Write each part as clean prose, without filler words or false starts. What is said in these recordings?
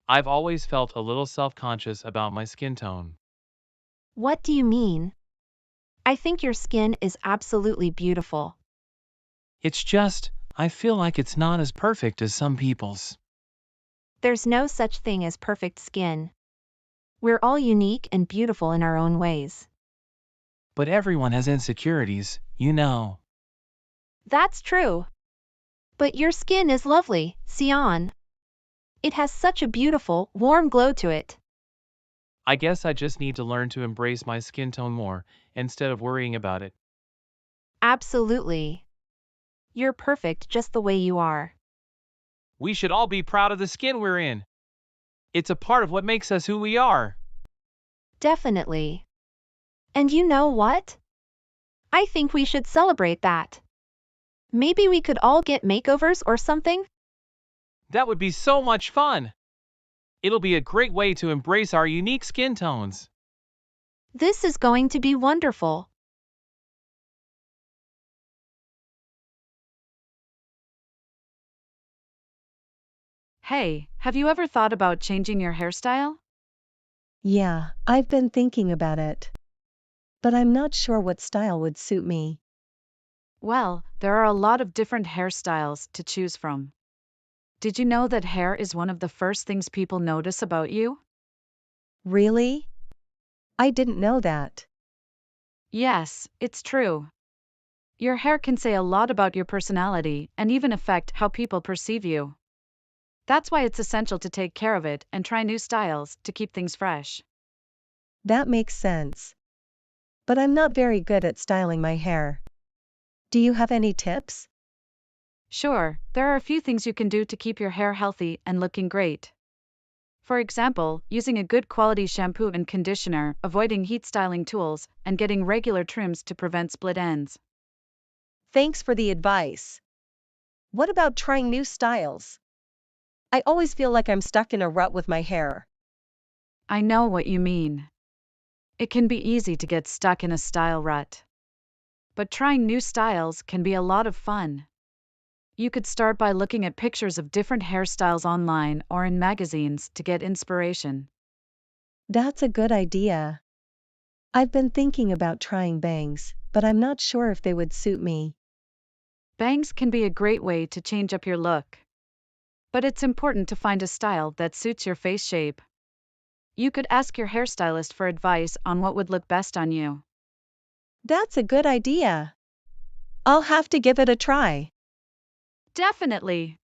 I've always felt a little self-conscious about my skin tone. What do you mean? I think your skin is absolutely beautiful. It's just, I feel like it's not as perfect as some people's. There's no such thing as perfect skin. We're all unique and beautiful in our own ways. But everyone has insecurities, you know. That's true. But your skin is lovely, Sion. It has such a beautiful, warm glow to it. I guess I just need to learn to embrace my skin tone more, instead of worrying about it. Absolutely. You're perfect just the way you are. We should all be proud of the skin we're in. It's a part of what makes us who we are. Definitely. And you know what? I think we should celebrate that. Maybe we could all get makeovers or something? That would be so much fun. It'll be a great way to embrace our unique skin tones. This is going to be wonderful. Hey, have you ever thought about changing your hairstyle? Yeah, I've been thinking about it. But I'm not sure what style would suit me. Well, there are a lot of different hairstyles to choose from. Did you know that hair is one of the first things people notice about you? Really? I didn't know that. Yes, it's true. Your hair can say a lot about your personality and even affect how people perceive you. That's why it's essential to take care of it and try new styles to keep things fresh. That makes sense. But I'm not very good at styling my hair. Do you have any tips? Sure, there are a few things you can do to keep your hair healthy and looking great. For example, using a good quality shampoo and conditioner, avoiding heat styling tools, and getting regular trims to prevent split ends. Thanks for the advice. What about trying new styles? I always feel like I'm stuck in a rut with my hair. I know what you mean. It can be easy to get stuck in a style rut. But trying new styles can be a lot of fun. You could start by looking at pictures of different hairstyles online or in magazines to get inspiration. That's a good idea. I've been thinking about trying bangs, but I'm not sure if they would suit me. Bangs can be a great way to change up your look. But it's important to find a style that suits your face shape. You could ask your hairstylist for advice on what would look best on you. That's a good idea. I'll have to give it a try. Definitely.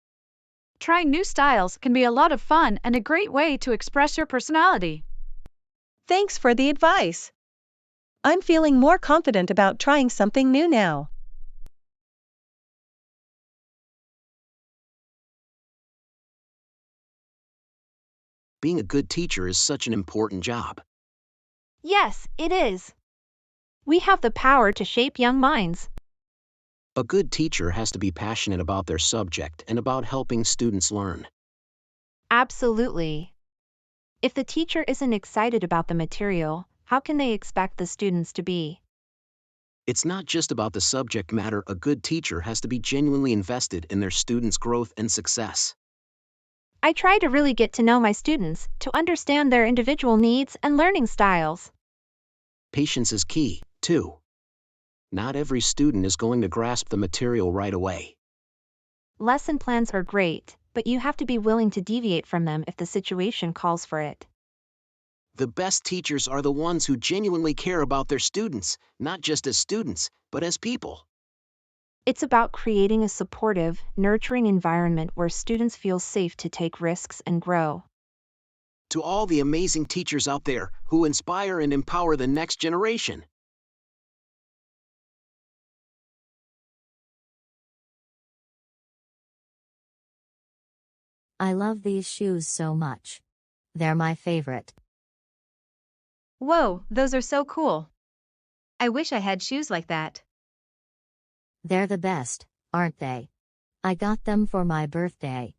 Trying new styles can be a lot of fun and a great way to express your personality. Thanks for the advice. I'm feeling more confident about trying something new now. Being a good teacher is such an important job. Yes, it is. We have the power to shape young minds. A good teacher has to be passionate about their subject and about helping students learn. Absolutely. If the teacher isn't excited about the material, how can they expect the students to be? It's not just about the subject matter. A good teacher has to be genuinely invested in their students' growth and success. I try to really get to know my students, to understand their individual needs and learning styles. Patience is key, too. Not every student is going to grasp the material right away. Lesson plans are great, but you have to be willing to deviate from them if the situation calls for it. The best teachers are the ones who genuinely care about their students, not just as students, but as people. It's about creating a supportive, nurturing environment where students feel safe to take risks and grow. To all the amazing teachers out there who inspire and empower the next generation. I love these shoes so much. They're my favorite. Whoa, those are so cool. I wish I had shoes like that. They're the best, aren't they? I got them for my birthday.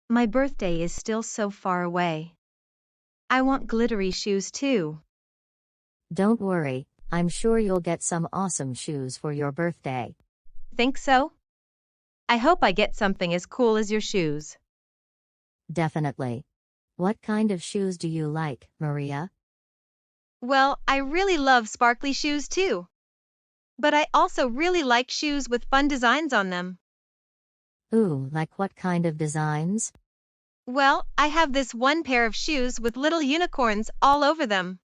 My birthday is still so far away. I want glittery shoes too. Don't worry, I'm sure you'll get some awesome shoes for your birthday. Think so? I hope I get something as cool as your shoes. Definitely. What kind of shoes do you like, Maria? Well, I really love sparkly shoes too. But I also really like shoes with fun designs on them. Ooh, like what kind of designs? Well, I have this one pair of shoes with little unicorns all over them.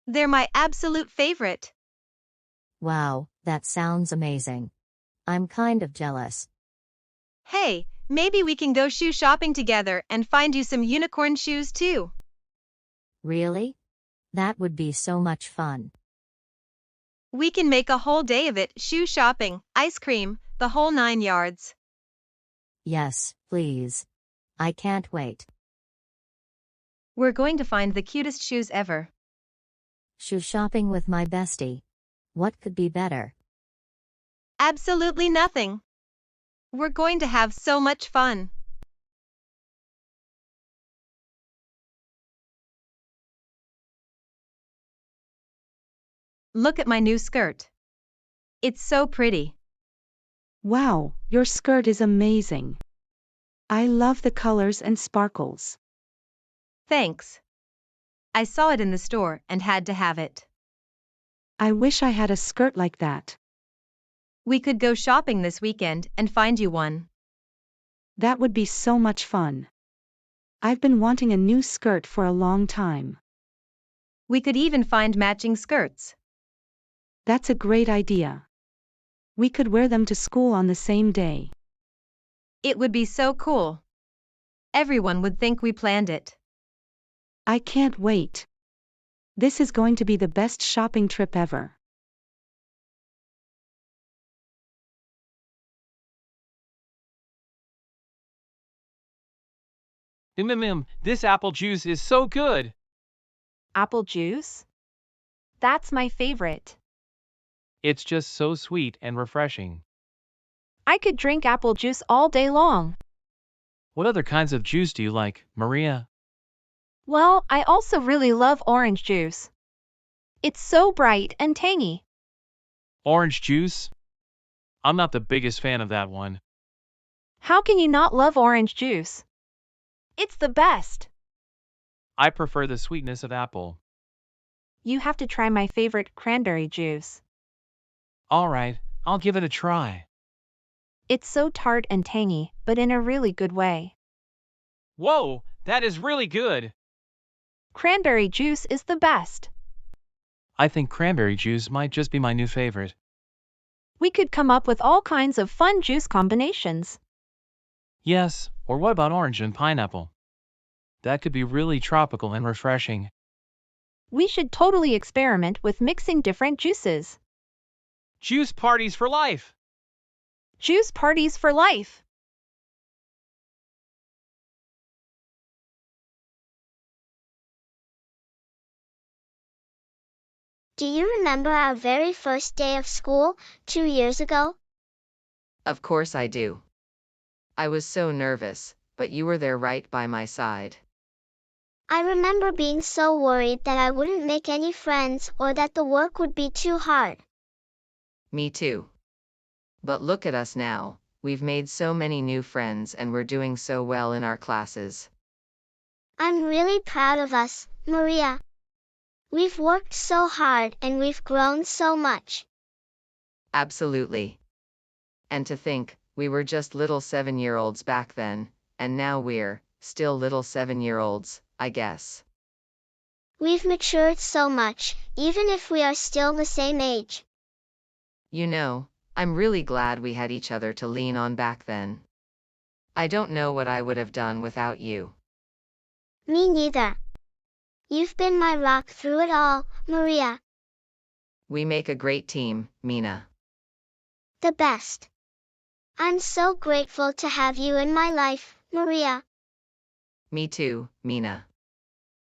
They're my absolute favorite. Wow, that sounds amazing. I'm kind of jealous. Hey, maybe we can go shoe shopping together and find you some unicorn shoes too. Really? That would be so much fun. We can make a whole day of it, shoe shopping, ice cream, the whole 9 yards. Yes, please. I can't wait. We're going to find the cutest shoes ever. Shoe shopping with my bestie. What could be better? Absolutely nothing. We're going to have so much fun. Look at my new skirt. It's so pretty. Wow, your skirt is amazing. I love the colors and sparkles. Thanks. I saw it in the store and had to have it. I wish I had a skirt like that. We could go shopping this weekend and find you one. That would be so much fun. I've been wanting a new skirt for a long time. We could even find matching skirts. That's a great idea. We could wear them to school on the same day. It would be so cool. Everyone would think we planned it. I can't wait. This is going to be the best shopping trip ever. This apple juice is so good. Apple juice? That's my favorite. It's just so sweet and refreshing. I could drink apple juice all day long. What other kinds of juice do you like, Maria? Well, I also really love orange juice. It's so bright and tangy. Orange juice? I'm not the biggest fan of that one. How can you not love orange juice? It's the best. I prefer the sweetness of apple. You have to try my favorite cranberry juice. All right, I'll give it a try. It's so tart and tangy, but in a really good way. Whoa, that is really good. Cranberry juice is the best. I think cranberry juice might just be my new favorite. We could come up with all kinds of fun juice combinations. Yes, or what about orange and pineapple? That could be really tropical and refreshing. We should totally experiment with mixing different juices. Juice parties for life! Juice parties for life! Do you remember our very first day of school, 2 years ago? Of course I do. I was so nervous, but you were there right by my side. I remember being so worried that I wouldn't make any friends or that the work would be too hard. Me too. But look at us now, we've made so many new friends and we're doing so well in our classes. I'm really proud of us, Maria. We've worked so hard and we've grown so much. Absolutely. And to think, we were just little 7-year-olds back then, and now we're still little 7-year-olds, I guess. We've matured so much, even if we are still the same age. You know, I'm really glad we had each other to lean on back then. I don't know what I would have done without you. Me neither. You've been my rock through it all, Maria. We make a great team, Mina. The best. I'm so grateful to have you in my life, Maria. Me too, Mina.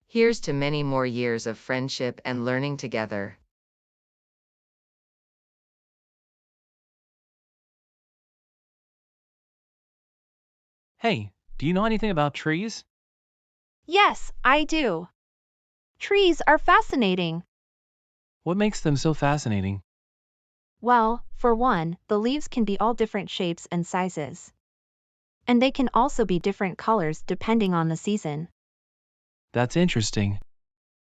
Here's to many more years of friendship and learning together. Hey, do you know anything about trees? Yes, I do. Trees are fascinating. What makes them so fascinating? Well, for one, the leaves can be all different shapes and sizes. And they can also be different colors depending on the season. That's interesting.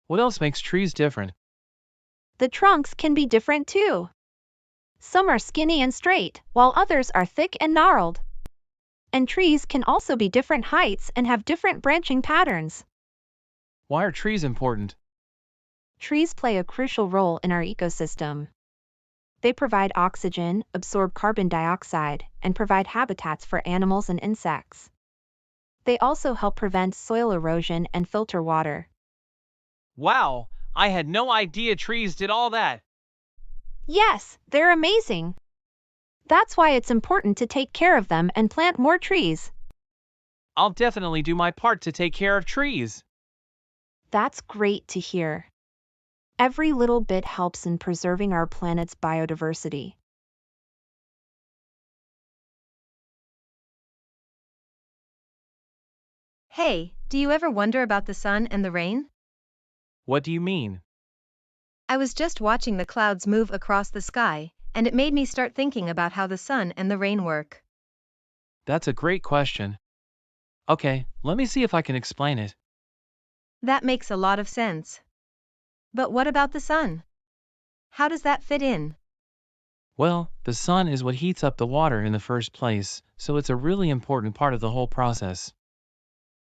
What else makes trees different? The trunks can be different too. Some are skinny and straight, while others are thick and gnarled. And trees can also be different heights and have different branching patterns. Why are trees important? Trees play a crucial role in our ecosystem. They provide oxygen, absorb carbon dioxide, and provide habitats for animals and insects. They also help prevent soil erosion and filter water. Wow, I had no idea trees did all that. Yes, they're amazing. That's why it's important to take care of them and plant more trees. I'll definitely do my part to take care of trees. That's great to hear. Every little bit helps in preserving our planet's biodiversity. Hey, do you ever wonder about the sun and the rain? What do you mean? I was just watching the clouds move across the sky, and it made me start thinking about how the sun and the rain work. That's a great question. Okay, let me see if I can explain it. That makes a lot of sense. But what about the sun? How does that fit in? Well, the sun is what heats up the water in the first place, so it's a really important part of the whole process.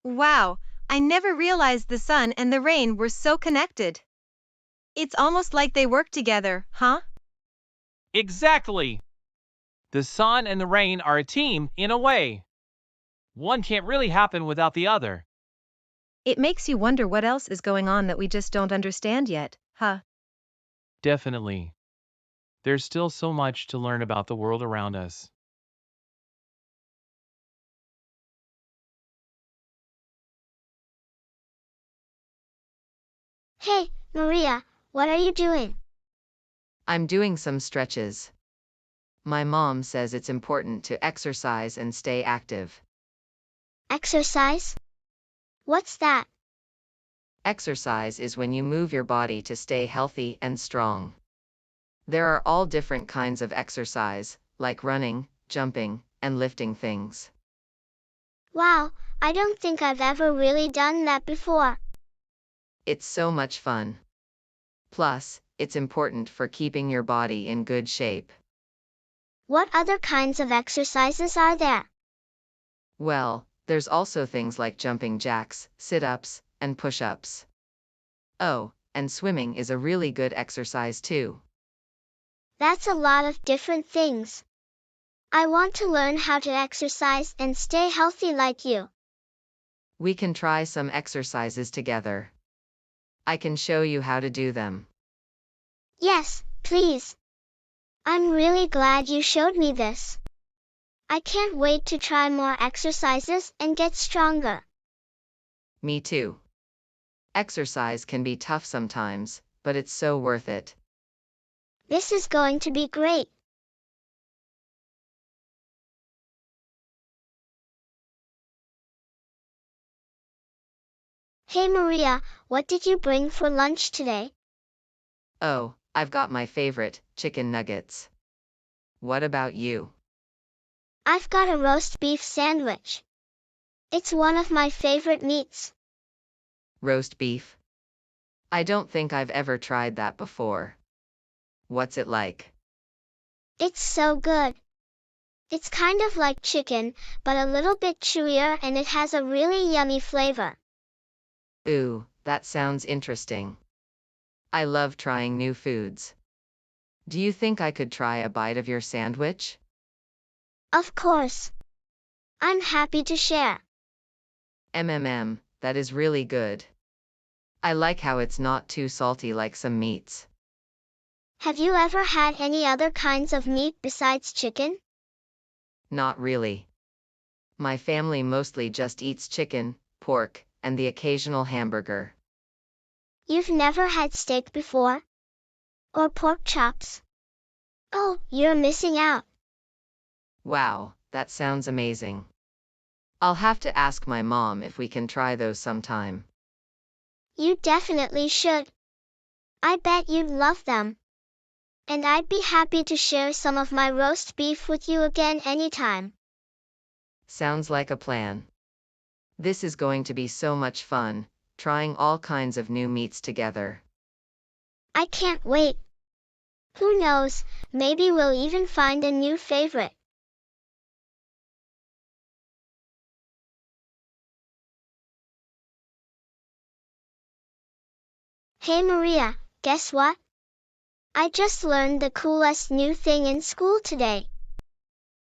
Wow, I never realized the sun and the rain were so connected. It's almost like they work together, huh? Exactly! The sun and the rain are a team, in a way. One can't really happen without the other. It makes you wonder what else is going on that we just don't understand yet, huh? Definitely. There's still so much to learn about the world around us. Hey, Maria, what are you doing? I'm doing some stretches. My mom says it's important to exercise and stay active. Exercise? What's that? Exercise is when you move your body to stay healthy and strong. There are all different kinds of exercise, like running, jumping, and lifting things. Wow, I don't think I've ever really done that before. It's so much fun. Plus, it's important for keeping your body in good shape. What other kinds of exercises are there? Well, there's also things like jumping jacks, sit-ups, and push-ups. Oh, and swimming is a really good exercise too. That's a lot of different things. I want to learn how to exercise and stay healthy like you. We can try some exercises together. I can show you how to do them. Yes, please. I'm really glad you showed me this. I can't wait to try more exercises and get stronger. Me too. Exercise can be tough sometimes, but it's so worth it. This is going to be great. Hey Maria, what did you bring for lunch today? Oh, I've got my favorite, chicken nuggets. What about you? I've got a roast beef sandwich. It's one of my favorite meats. Roast beef? I don't think I've ever tried that before. What's it like? It's so good. It's kind of like chicken, but a little bit chewier and it has a really yummy flavor. Ooh, that sounds interesting. I love trying new foods. Do you think I could try a bite of your sandwich? Of course. I'm happy to share. That is really good. I like how it's not too salty like some meats. Have you ever had any other kinds of meat besides chicken? Not really. My family mostly just eats chicken, pork, and the occasional hamburger. You've never had steak before? Or pork chops? Oh, you're missing out. Wow, that sounds amazing. I'll have to ask my mom if we can try those sometime. You definitely should. I bet you'd love them. And I'd be happy to share some of my roast beef with you again anytime. Sounds like a plan. This is going to be so much fun, trying all kinds of new meats together. I can't wait. Who knows, maybe we'll even find a new favorite. Hey Maria, guess what? I just learned the coolest new thing in school today.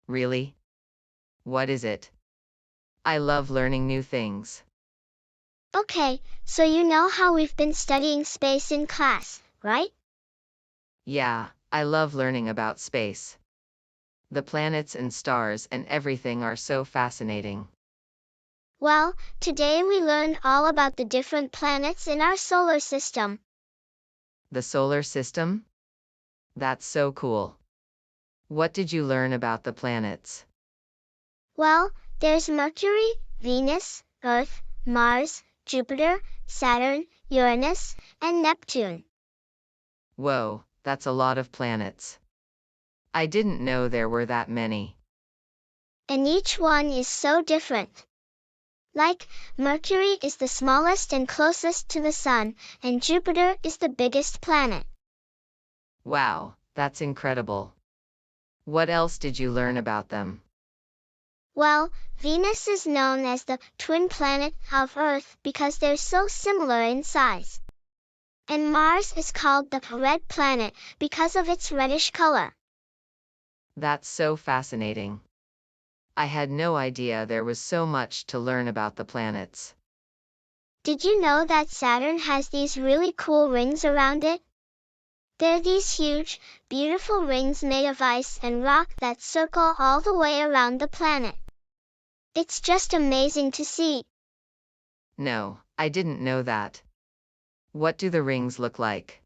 Really? What is it? I love learning new things. Okay, so you know how we've been studying space in class, right? Yeah, I love learning about space. The planets and stars and everything are so fascinating. Well, today we learned all about the different planets in our solar system. The solar system? That's so cool. What did you learn about the planets? Well, there's Mercury, Venus, Earth, Mars, Jupiter, Saturn, Uranus, and Neptune. Whoa, that's a lot of planets. I didn't know there were that many. And each one is so different. Like, Mercury is the smallest and closest to the Sun, and Jupiter is the biggest planet. Wow, that's incredible. What else did you learn about them? Well, Venus is known as the twin planet of Earth because they're so similar in size. And Mars is called the red planet because of its reddish color. That's so fascinating. I had no idea there was so much to learn about the planets. Did you know that Saturn has these really cool rings around it? They're these huge, beautiful rings made of ice and rock that circle all the way around the planet. It's just amazing to see. No, I didn't know that. What do the rings look like?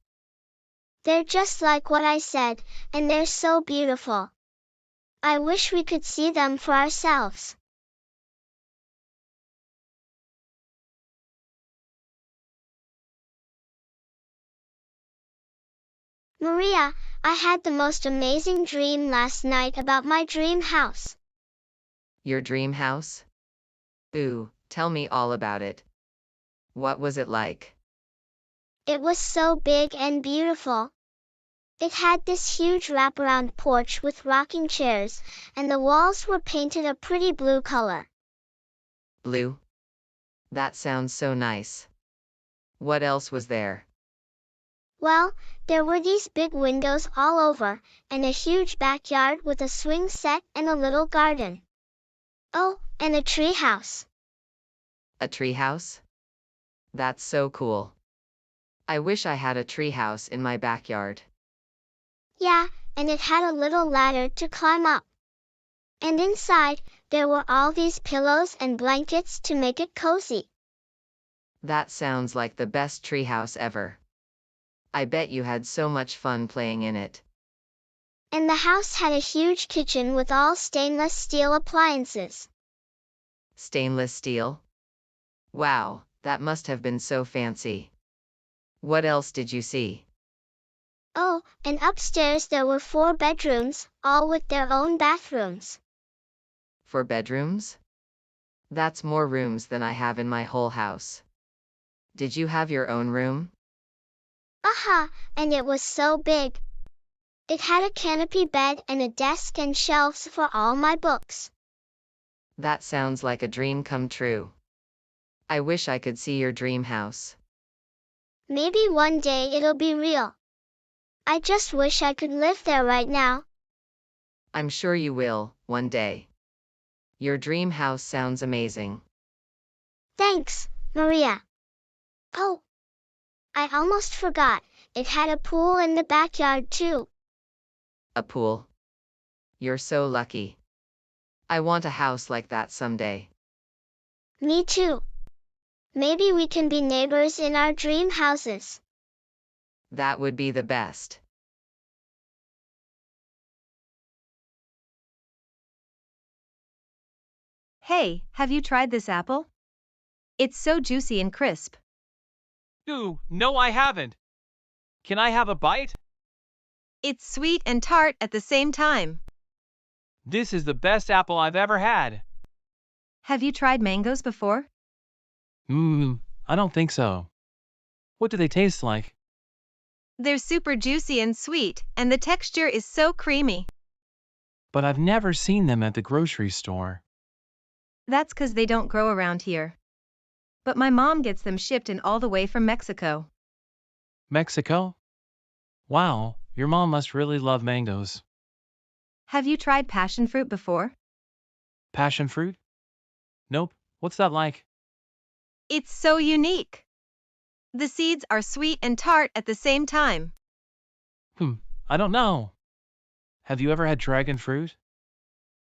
They're just like what I said, and they're so beautiful. I wish we could see them for ourselves. Maria, I had the most amazing dream last night about my dream house. Your dream house? Ooh, tell me all about it. What was it like? It was so big and beautiful. It had this huge wraparound porch with rocking chairs, and the walls were painted a pretty blue color. Blue? That sounds so nice. What else was there? Well, there were these big windows all over, and a huge backyard with a swing set and a little garden. Oh, and a tree house. A tree house? That's so cool. I wish I had a tree house in my backyard. Yeah, and it had a little ladder to climb up. And inside, there were all these pillows and blankets to make it cozy. That sounds like the best tree house ever. I bet you had so much fun playing in it. And the house had a huge kitchen with all stainless steel appliances. Stainless steel? Wow, that must have been so fancy. What else did you see? Oh, and upstairs there were 4 bedrooms, all with their own bathrooms. 4 bedrooms? That's more rooms than I have in my whole house. Did you have your own room? Aha, and it was so big. It had a canopy bed and a desk and shelves for all my books. That sounds like a dream come true. I wish I could see your dream house. Maybe one day it'll be real. I just wish I could live there right now. I'm sure you will, one day. Your dream house sounds amazing. Thanks, Maria. Oh, I almost forgot. It had a pool in the backyard too. A pool? You're so lucky. I want a house like that someday. Me too. Maybe we can be neighbors in our dream houses. That would be the best. Hey, have you tried this apple? It's so juicy and crisp. Ooh, no I haven't. Can I have a bite? It's sweet and tart at the same time. This is the best apple I've ever had. Have you tried mangoes before? I don't think so. What do they taste like? They're super juicy and sweet, and the texture is so creamy. But I've never seen them at the grocery store. That's 'cause they don't grow around here. But my mom gets them shipped in all the way from Mexico. Mexico? Wow, your mom must really love mangoes. Have you tried passion fruit before? Passion fruit? Nope. What's that like? It's so unique. The seeds are sweet and tart at the same time. I don't know. Have you ever had dragon fruit?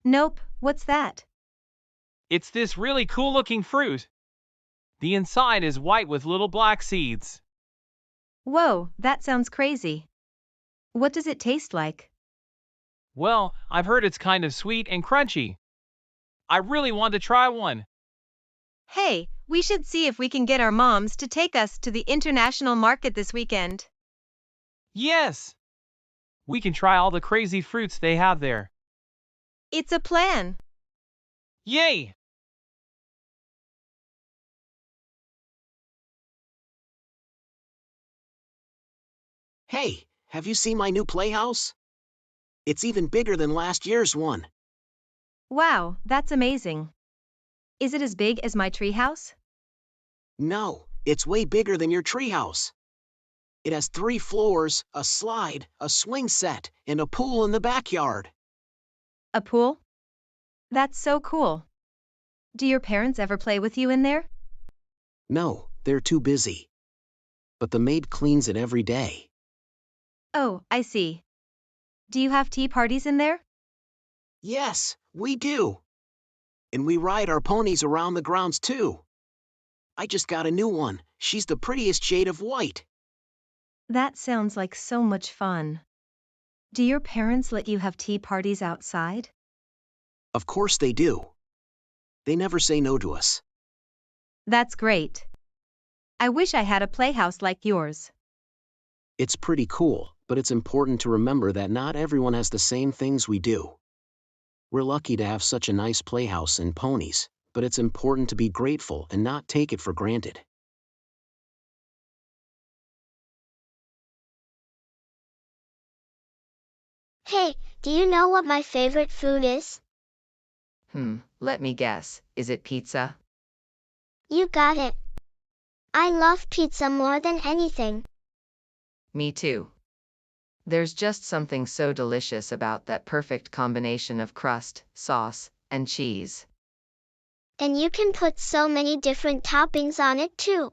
Nope, what's that? It's this really cool looking fruit. The inside is white with little black seeds. Whoa, that sounds crazy. What does it taste like? Well, I've heard it's kind of sweet and crunchy. I really want to try one. Hey, we should see if we can get our moms to take us to the international market this weekend. Yes! We can try all the crazy fruits they have there. It's a plan. Yay! Hey, have you seen my new playhouse? It's even bigger than last year's one. Wow, that's amazing. Is it as big as my treehouse? No, it's way bigger than your treehouse. It has 3 floors, a slide, a swing set, and a pool in the backyard. A pool? That's so cool. Do your parents ever play with you in there? No, they're too busy. But the maid cleans it every day. Oh, I see. Do you have tea parties in there? Yes, we do. And we ride our ponies around the grounds too. I just got a new one. She's the prettiest shade of white. That sounds like so much fun. Do your parents let you have tea parties outside? Of course they do. They never say no to us. That's great. I wish I had a playhouse like yours. It's pretty cool, but it's important to remember that not everyone has the same things we do. We're lucky to have such a nice playhouse and ponies, but it's important to be grateful and not take it for granted. Hey, do you know what my favorite food is? Let me guess, is it pizza? You got it. I love pizza more than anything. Me too. There's just something so delicious about that perfect combination of crust, sauce, and cheese. And you can put so many different toppings on it too.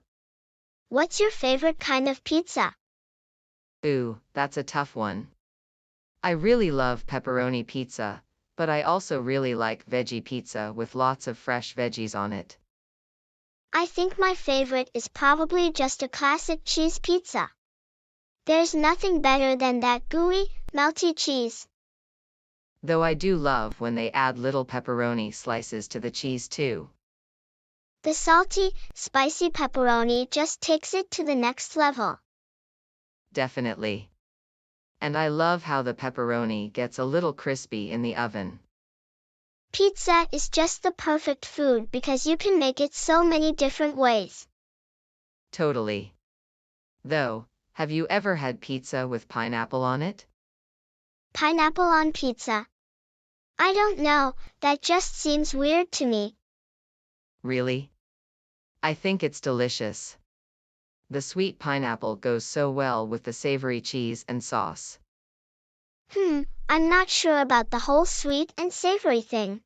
What's your favorite kind of pizza? Ooh, that's a tough one. I really love pepperoni pizza, but I also really like veggie pizza with lots of fresh veggies on it. I think my favorite is probably just a classic cheese pizza. There's nothing better than that gooey, melty cheese. Though I do love when they add little pepperoni slices to the cheese too. The salty, spicy pepperoni just takes it to the next level. Definitely. And I love how the pepperoni gets a little crispy in the oven. Pizza is just the perfect food because you can make it so many different ways. Totally. Though, have you ever had pizza with pineapple on it? Pineapple on pizza? I don't know, that just seems weird to me. Really? I think it's delicious. The sweet pineapple goes so well with the savory cheese and sauce. I'm not sure about the whole sweet and savory thing.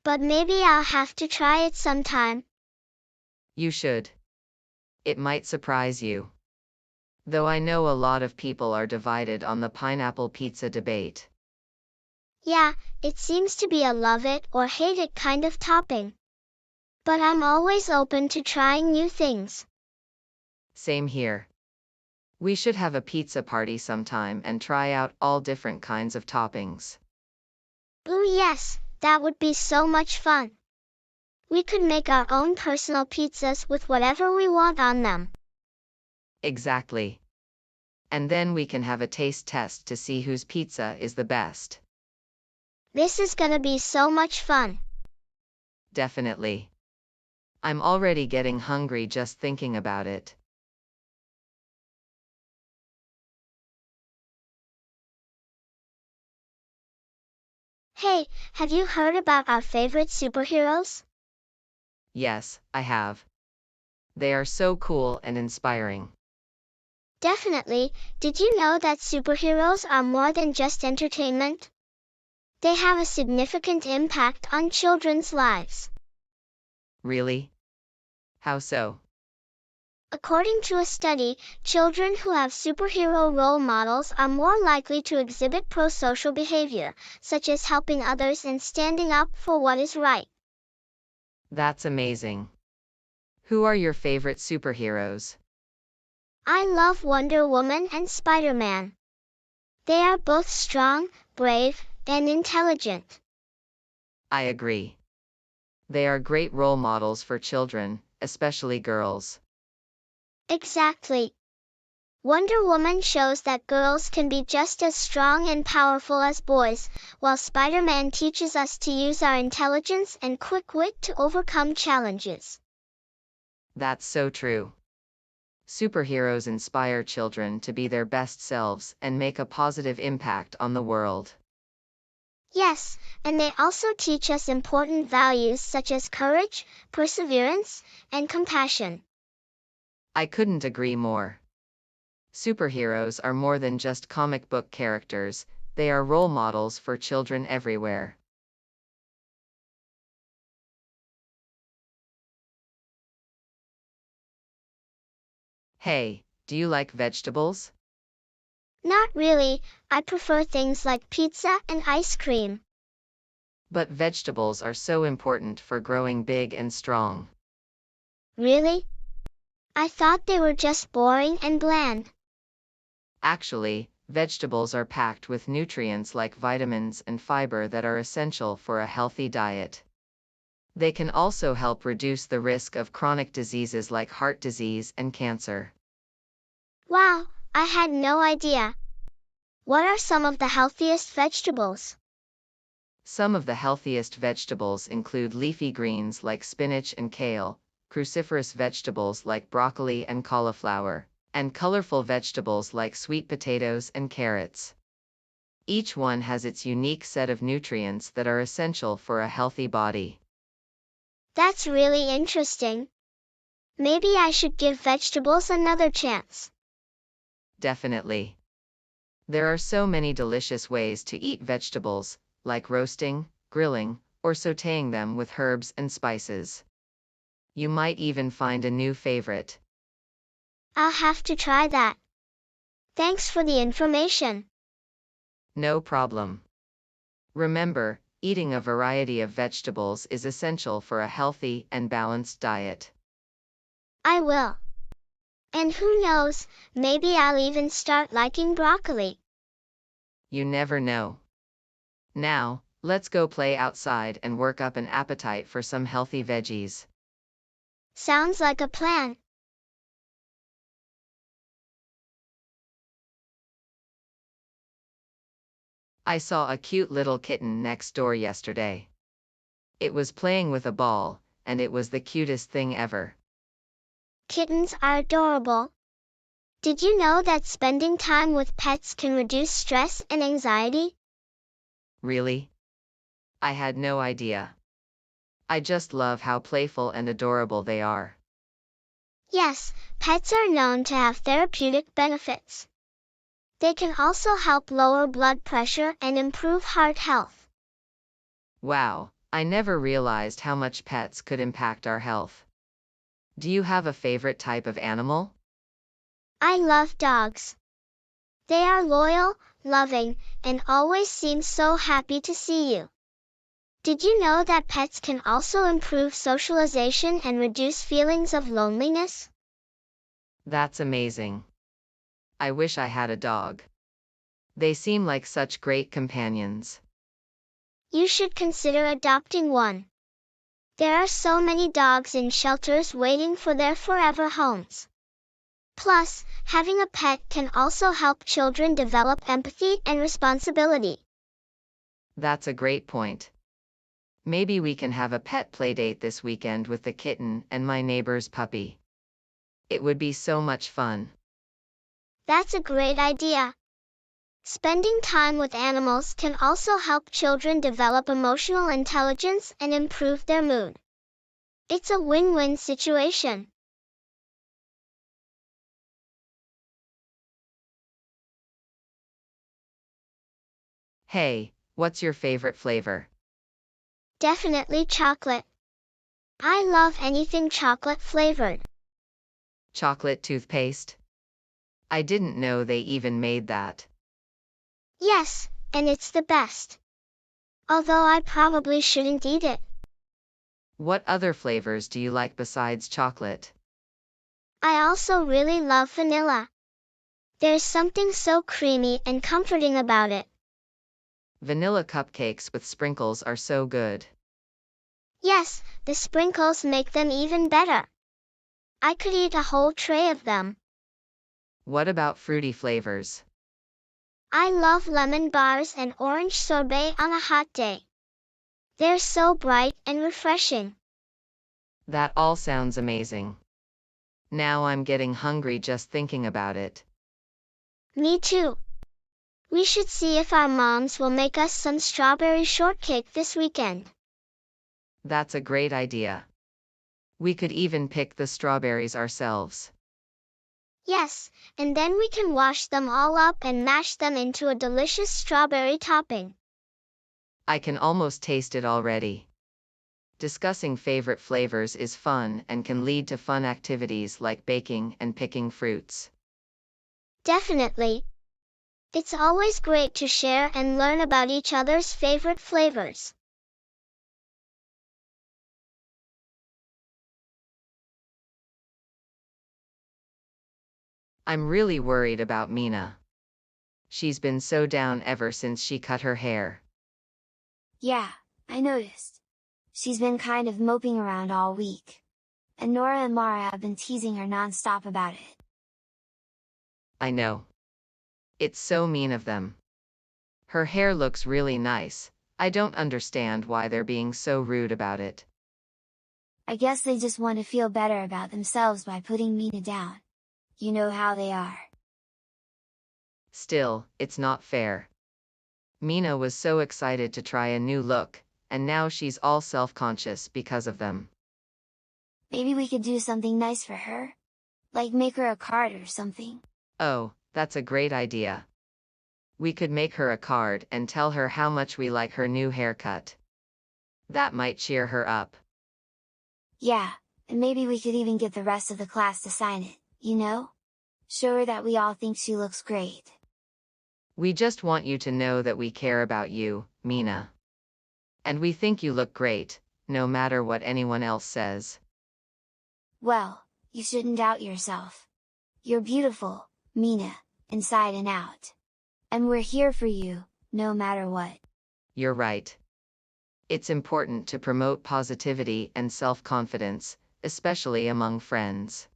But maybe I'll have to try it sometime. You should. It might surprise you. Though I know a lot of people are divided on the pineapple pizza debate. Yeah, it seems to be a love it or hate it kind of topping. But I'm always open to trying new things. Same here. We should have a pizza party sometime and try out all different kinds of toppings. Ooh yes, that would be so much fun. We could make our own personal pizzas with whatever we want on them. Exactly. And then we can have a taste test to see whose pizza is the best. This is gonna be so much fun. Definitely. I'm already getting hungry just thinking about it. Hey, have you heard about our favorite superheroes? Yes, I have. They are so cool and inspiring. Definitely. Did you know that superheroes are more than just entertainment? They have a significant impact on children's lives. Really? How so? According to a study, children who have superhero role models are more likely to exhibit pro-social behavior, such as helping others and standing up for what is right. That's amazing. Who are your favorite superheroes? I love Wonder Woman and Spider-Man. They are both strong, brave, and intelligent. I agree. They are great role models for children, especially girls. Exactly. Wonder Woman shows that girls can be just as strong and powerful as boys, while Spider-Man teaches us to use our intelligence and quick wit to overcome challenges. That's so true. Superheroes inspire children to be their best selves and make a positive impact on the world. Yes, and they also teach us important values such as courage, perseverance, and compassion. I couldn't agree more. Superheroes are more than just comic book characters, they are role models for children everywhere. Hey, do you like vegetables? Not really, I prefer things like pizza and ice cream. But vegetables are so important for growing big and strong. Really? I thought they were just boring and bland. Actually, vegetables are packed with nutrients like vitamins and fiber that are essential for a healthy diet. They can also help reduce the risk of chronic diseases like heart disease and cancer. Wow, I had no idea. What are some of the healthiest vegetables? Some of the healthiest vegetables include leafy greens like spinach and kale, cruciferous vegetables like broccoli and cauliflower, and colorful vegetables like sweet potatoes and carrots. Each one has its unique set of nutrients that are essential for a healthy body. That's really interesting. Maybe I should give vegetables another chance. Definitely. There are so many delicious ways to eat vegetables, like roasting, grilling, or sautéing them with herbs and spices. You might even find a new favorite. I'll have to try that. Thanks for the information. No problem. Remember, eating a variety of vegetables is essential for a healthy and balanced diet. I will. And who knows, maybe I'll even start liking broccoli. You never know. Now, let's go play outside and work up an appetite for some healthy veggies. Sounds like a plan. I saw a cute little kitten next door yesterday. It was playing with a ball, and it was the cutest thing ever. Kittens are adorable. Did you know that spending time with pets can reduce stress and anxiety? Really? I had no idea. I just love how playful and adorable they are. Yes, pets are known to have therapeutic benefits. They can also help lower blood pressure and improve heart health. Wow, I never realized how much pets could impact our health. Do you have a favorite type of animal? I love dogs. They are loyal, loving, and always seem so happy to see you. Did you know that pets can also improve socialization and reduce feelings of loneliness? That's amazing. I wish I had a dog. They seem like such great companions. You should consider adopting one. There are so many dogs in shelters waiting for their forever homes. Plus, having a pet can also help children develop empathy and responsibility. That's a great point. Maybe we can have a pet playdate this weekend with the kitten and my neighbor's puppy. It would be so much fun. That's a great idea. Spending time with animals can also help children develop emotional intelligence and improve their mood. It's a win-win situation. Hey, what's your favorite flavor? Definitely chocolate. I love anything chocolate flavored. Chocolate toothpaste? I didn't know they even made that. Yes, and it's the best. Although I probably shouldn't eat it. What other flavors do you like besides chocolate? I also really love vanilla. There's something so creamy and comforting about it. Vanilla cupcakes with sprinkles are so good. Yes, the sprinkles make them even better. I could eat a whole tray of them. What about fruity flavors? I love lemon bars and orange sorbet on a hot day. They're so bright and refreshing. That all sounds amazing. Now I'm getting hungry just thinking about it. Me too. We should see if our moms will make us some strawberry shortcake this weekend. That's a great idea. We could even pick the strawberries ourselves. Yes, and then we can wash them all up and mash them into a delicious strawberry topping. I can almost taste it already. Discussing favorite flavors is fun and can lead to fun activities like baking and picking fruits. Definitely. It's always great to share and learn about each other's favorite flavors. I'm really worried about Mina. She's been so down ever since she cut her hair. Yeah, I noticed. She's been kind of moping around all week. And Nora and Mara have been teasing her nonstop about it. I know. It's so mean of them. Her hair looks really nice. I don't understand why they're being so rude about it. I guess they just want to feel better about themselves by putting Mina down. You know how they are. Still, it's not fair. Mina was so excited to try a new look, and now she's all self-conscious because of them. Maybe we could do something nice for her? Like make her a card or something. Oh, that's a great idea. We could make her a card and tell her how much we like her new haircut. That might cheer her up. Yeah, and maybe we could even get the rest of the class to sign it, you know? Show her that we all think she looks great. We just want you to know that we care about you, Mina. And we think you look great, no matter what anyone else says. Well, you shouldn't doubt yourself. You're beautiful, Mina, inside and out. And we're here for you, no matter what. You're right. It's important to promote positivity and self-confidence, especially among friends.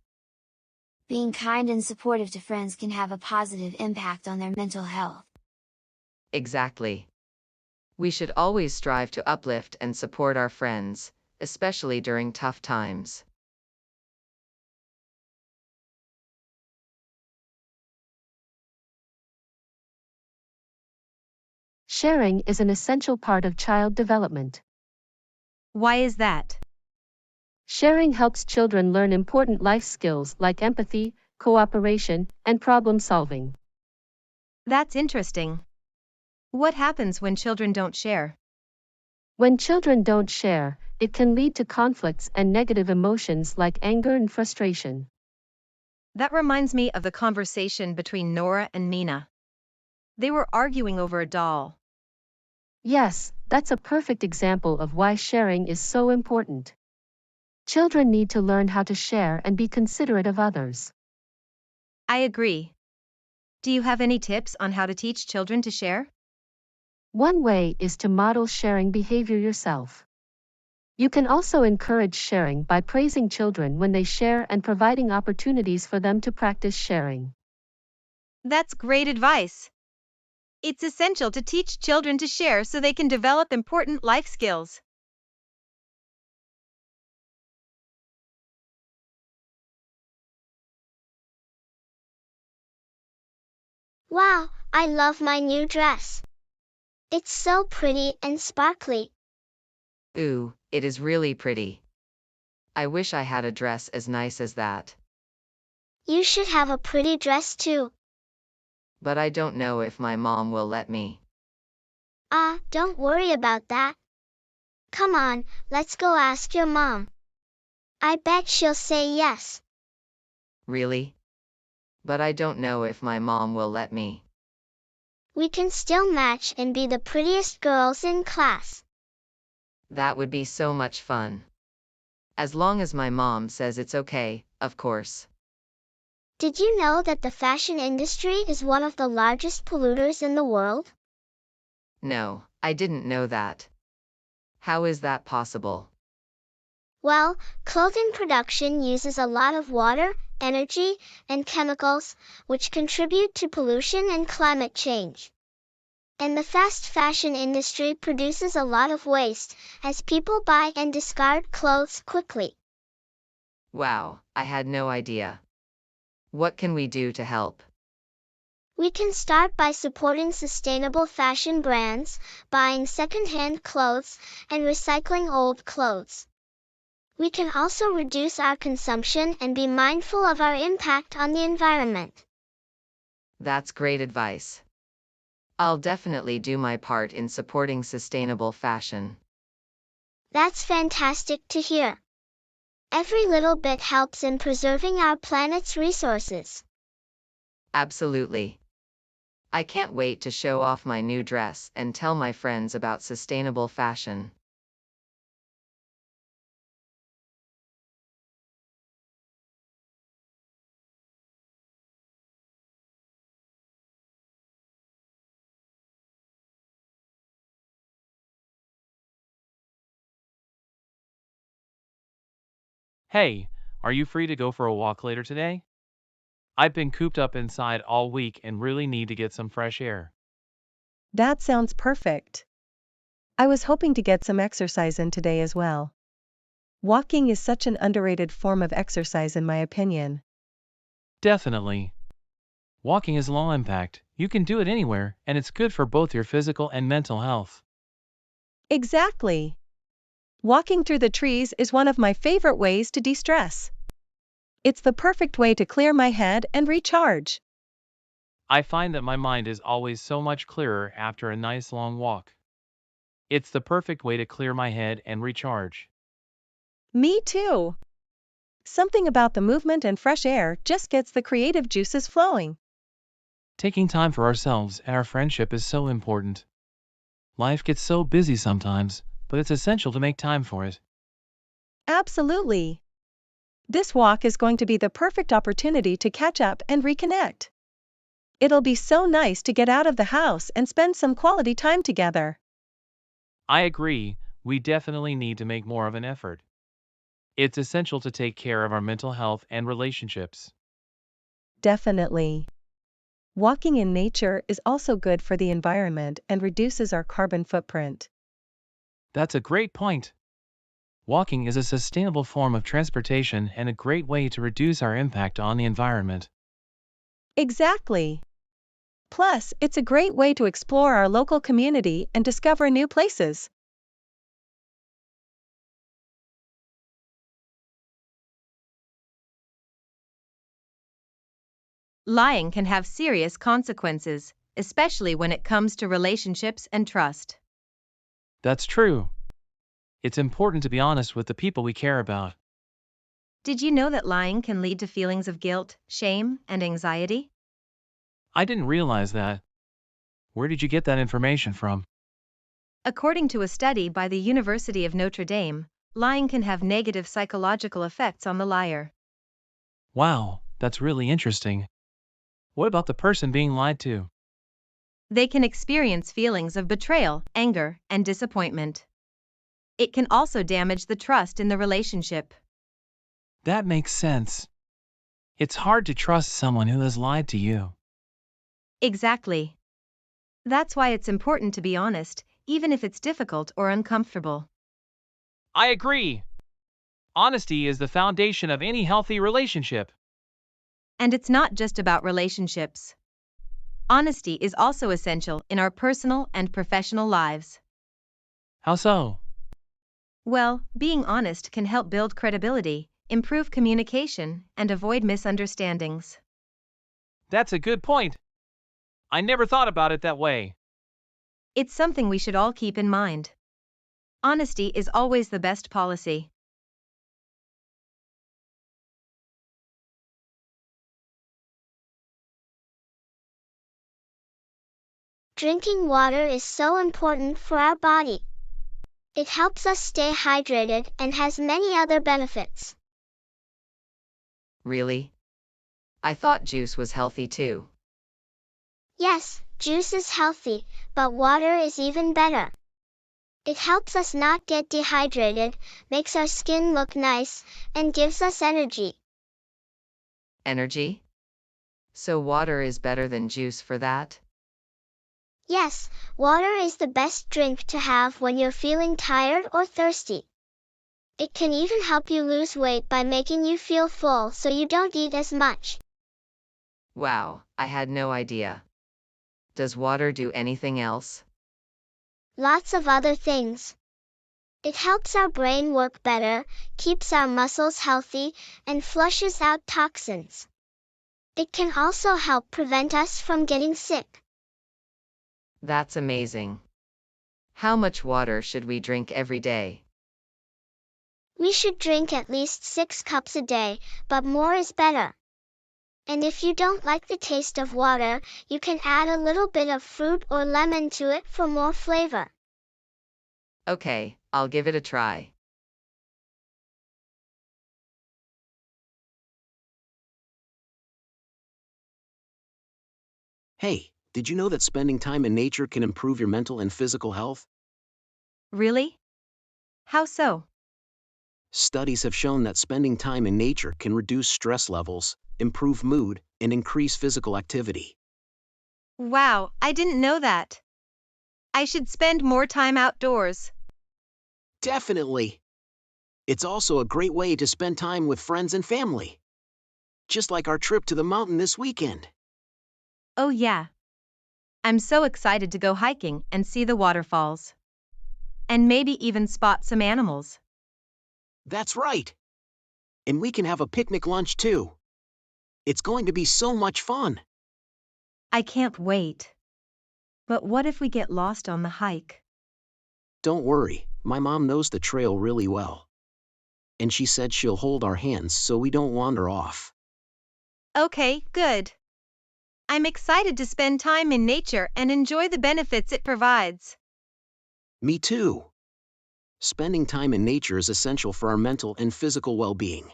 Being kind and supportive to friends can have a positive impact on their mental health. Exactly. We should always strive to uplift and support our friends, especially during tough times. Sharing is an essential part of child development. Why is that? Sharing helps children learn important life skills like empathy, cooperation, and problem solving. That's interesting. What happens when children don't share? When children don't share, it can lead to conflicts and negative emotions like anger and frustration. That reminds me of the conversation between Nora and Mina. They were arguing over a doll. Yes, that's a perfect example of why sharing is so important. Children need to learn how to share and be considerate of others. I agree. Do you have any tips on how to teach children to share? One way is to model sharing behavior yourself. You can also encourage sharing by praising children when they share and providing opportunities for them to practice sharing. That's great advice. It's essential to teach children to share so they can develop important life skills. Wow, I love my new dress. It's so pretty and sparkly. Ooh, it is really pretty. I wish I had a dress as nice as that. You should have a pretty dress too. But I don't know if my mom will let me. Don't worry about that. Come on, let's go ask your mom. I bet she'll say yes. Really? But I don't know if my mom will let me. We can still match and be the prettiest girls in class. That would be so much fun. As long as my mom says it's okay, of course. Did you know that the fashion industry is one of the largest polluters in the world? No, I didn't know that. How is that possible? Well, clothing production uses a lot of water, energy, and chemicals, which contribute to pollution and climate change. And the fast fashion industry produces a lot of waste, as people buy and discard clothes quickly. Wow, I had no idea. What can we do to help? We can start by supporting sustainable fashion brands, buying second-hand clothes, and recycling old clothes. We can also reduce our consumption and be mindful of our impact on the environment. That's great advice. I'll definitely do my part in supporting sustainable fashion. That's fantastic to hear. Every little bit helps in preserving our planet's resources. Absolutely. I can't wait to show off my new dress and tell my friends about sustainable fashion. Hey, are you free to go for a walk later today? I've been cooped up inside all week and really need to get some fresh air. That sounds perfect. I was hoping to get some exercise in today as well. Walking is such an underrated form of exercise in my opinion. Definitely. Walking is low impact, you can do it anywhere, and it's good for both your physical and mental health. Exactly. Walking through the trees is one of my favorite ways to de-stress. It's the perfect way to clear my head and recharge. I find that my mind is always so much clearer after a nice long walk. It's the perfect way to clear my head and recharge. Me too. Something about the movement and fresh air just gets the creative juices flowing. Taking time for ourselves and our friendship is so important. Life gets so busy sometimes, but it's essential to make time for it. Absolutely. This walk is going to be the perfect opportunity to catch up and reconnect. It'll be so nice to get out of the house and spend some quality time together. I agree, we definitely need to make more of an effort. It's essential to take care of our mental health and relationships. Definitely. Walking in nature is also good for the environment and reduces our carbon footprint. That's a great point. Walking is a sustainable form of transportation and a great way to reduce our impact on the environment. Exactly. Plus, it's a great way to explore our local community and discover new places. Lying can have serious consequences, especially when it comes to relationships and trust. That's true. It's important to be honest with the people we care about. Did you know that lying can lead to feelings of guilt, shame, and anxiety? I didn't realize that. Where did you get that information from? According to a study by the University of Notre Dame, lying can have negative psychological effects on the liar. Wow, that's really interesting. What about the person being lied to? They can experience feelings of betrayal, anger, and disappointment. It can also damage the trust in the relationship. That makes sense. It's hard to trust someone who has lied to you. Exactly. That's why it's important to be honest, even if it's difficult or uncomfortable. I agree. Honesty is the foundation of any healthy relationship. And it's not just about relationships. Honesty is also essential in our personal and professional lives. How so? Well, being honest can help build credibility, improve communication, and avoid misunderstandings. That's a good point. I never thought about it that way. It's something we should all keep in mind. Honesty is always the best policy. Drinking water is so important for our body. It helps us stay hydrated and has many other benefits. Really? I thought juice was healthy too. Yes, juice is healthy, but water is even better. It helps us not get dehydrated, makes our skin look nice, and gives us energy. Energy? So water is better than juice for that? Yes, water is the best drink to have when you're feeling tired or thirsty. It can even help you lose weight by making you feel full so you don't eat as much. Wow, I had no idea. Does water do anything else? Lots of other things. It helps our brain work better, keeps our muscles healthy, and flushes out toxins. It can also help prevent us from getting sick. That's amazing. How much water should we drink every day? We should drink at least 6 cups a day, but more is better. And if you don't like the taste of water, you can add a little bit of fruit or lemon to it for more flavor. Okay, I'll give it a try. Hey, did you know that spending time in nature can improve your mental and physical health? Really? How so? Studies have shown that spending time in nature can reduce stress levels, improve mood, and increase physical activity. Wow, I didn't know that. I should spend more time outdoors. Definitely. It's also a great way to spend time with friends and family. Just like our trip to the mountain this weekend. Oh yeah. I'm so excited to go hiking and see the waterfalls. And maybe even spot some animals. That's right. And we can have a picnic lunch too. It's going to be so much fun. I can't wait. But what if we get lost on the hike? Don't worry, my mom knows the trail really well. And she said she'll hold our hands so we don't wander off. Okay, good. I'm excited to spend time in nature and enjoy the benefits it provides. Me too. Spending time in nature is essential for our mental and physical well-being.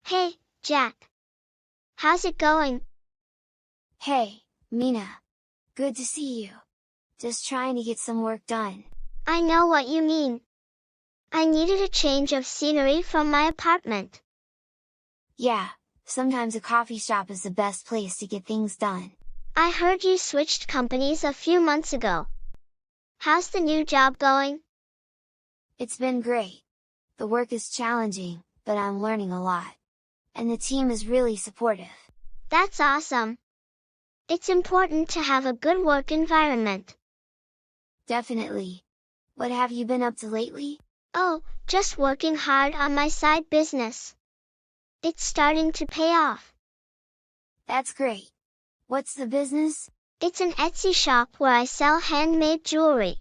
Hey, Jack. How's it going? Hey, Mina. Good to see you. Just trying to get some work done. I know what you mean. I needed a change of scenery from my apartment. Yeah, sometimes a coffee shop is the best place to get things done. I heard you switched companies a few months ago. How's the new job going? It's been great. The work is challenging, but I'm learning a lot. And the team is really supportive. That's awesome. It's important to have a good work environment. Definitely. What have you been up to lately? Oh, just working hard on my side business. It's starting to pay off. That's great. What's the business? It's an Etsy shop where I sell handmade jewelry.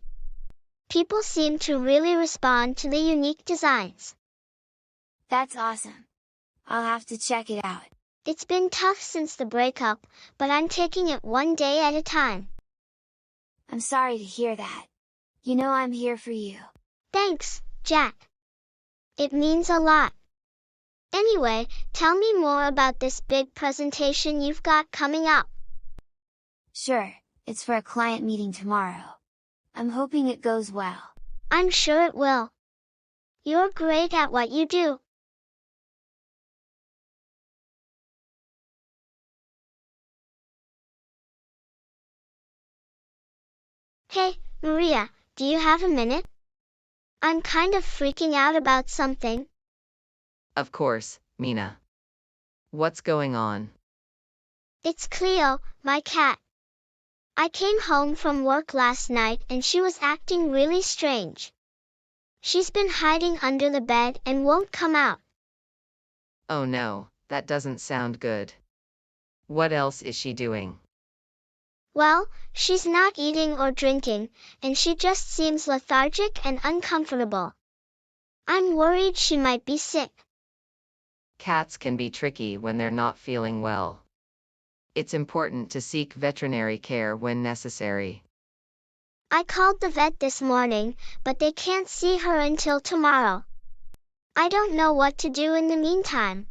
People seem to really respond to the unique designs. That's awesome. I'll have to check it out. It's been tough since the breakup, but I'm taking it one day at a time. I'm sorry to hear that. You know I'm here for you. Thanks, Jack. It means a lot. Anyway, tell me more about this big presentation you've got coming up. Sure, it's for a client meeting tomorrow. I'm hoping it goes well. I'm sure it will. You're great at what you do. Hey, Maria, do you have a minute? I'm kind of freaking out about something. Of course, Mina. What's going on? It's Cleo, my cat. I came home from work last night and she was acting really strange. She's been hiding under the bed and won't come out. Oh no, that doesn't sound good. What else is she doing? Well, she's not eating or drinking, and she just seems lethargic and uncomfortable. I'm worried she might be sick. Cats can be tricky when they're not feeling well. It's important to seek veterinary care when necessary. I called the vet this morning, but they can't see her until tomorrow. I don't know what to do in the meantime.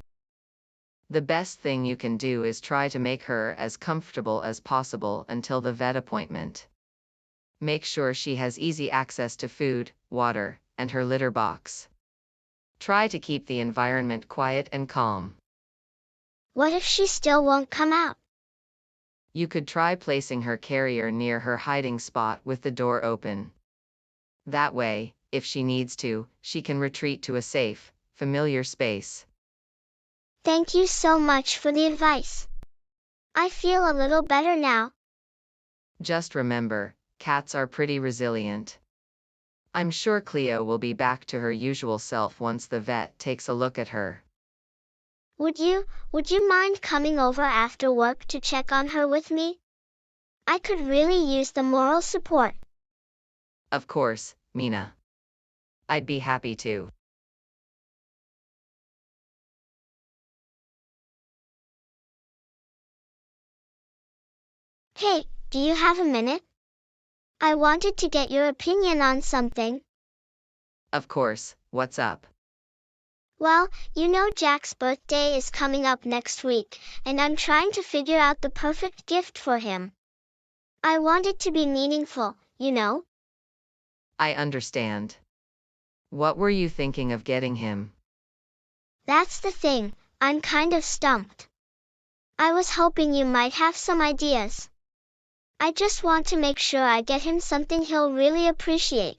The best thing you can do is try to make her as comfortable as possible until the vet appointment. Make sure she has easy access to food, water, and her litter box. Try to keep the environment quiet and calm. What if she still won't come out? You could try placing her carrier near her hiding spot with the door open. That way, if she needs to, she can retreat to a safe, familiar space. Thank you so much for the advice. I feel a little better now. Just remember, cats are pretty resilient. I'm sure Cleo will be back to her usual self once the vet takes a look at her. Would you mind coming over after work to check on her with me? I could really use the moral support. Of course, Mina. I'd be happy to. Hey, do you have a minute? I wanted to get your opinion on something. Of course, what's up? Well, you know Jack's birthday is coming up next week, and I'm trying to figure out the perfect gift for him. I want it to be meaningful, you know? I understand. What were you thinking of getting him? That's the thing, I'm kind of stumped. I was hoping you might have some ideas. I just want to make sure I get him something he'll really appreciate.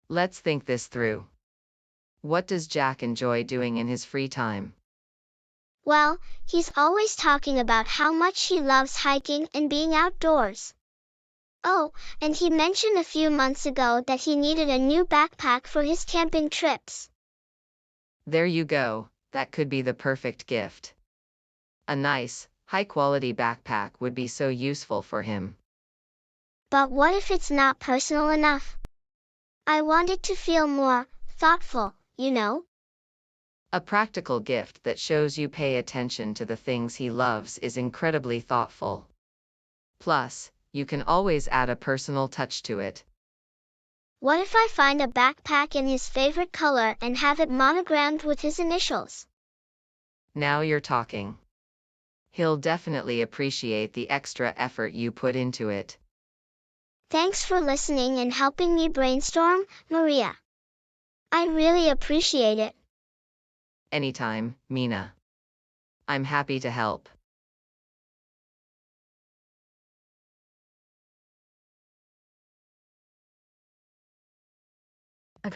Let's think this through. What does Jack enjoy doing in his free time? Well, he's always talking about how much he loves hiking and being outdoors. Oh, and he mentioned a few months ago that he needed a new backpack for his camping trips. There you go, that could be the perfect gift. A nice, high-quality backpack would be so useful for him. But what if it's not personal enough? I want it to feel more thoughtful, you know? A practical gift that shows you pay attention to the things he loves is incredibly thoughtful. Plus, you can always add a personal touch to it. What if I find a backpack in his favorite color and have it monogrammed with his initials? Now you're talking. He'll definitely appreciate the extra effort you put into it. Thanks for listening and helping me brainstorm, Maria. I really appreciate it. Anytime, Mina. I'm happy to help.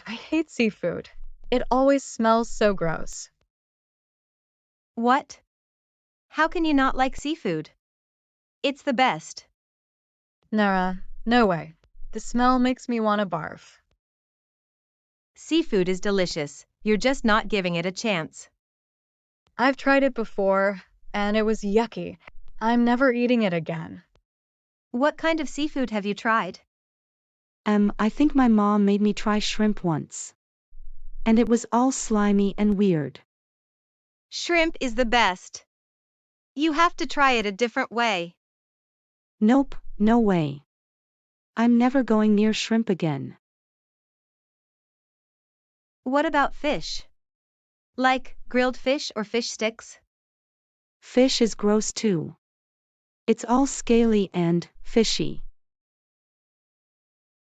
I hate seafood. It always smells so gross. What? How can you not like seafood? It's the best. Nara, no way. The smell makes me want to barf. Seafood is delicious, you're just not giving it a chance. I've tried it before, and it was yucky. I'm never eating it again. What kind of seafood have you tried? I think my mom made me try shrimp once. And it was all slimy and weird. Shrimp is the best. You have to try it a different way. Nope, no way. I'm never going near shrimp again. What about fish? Like grilled fish or fish sticks? Fish is gross too. It's all scaly and fishy.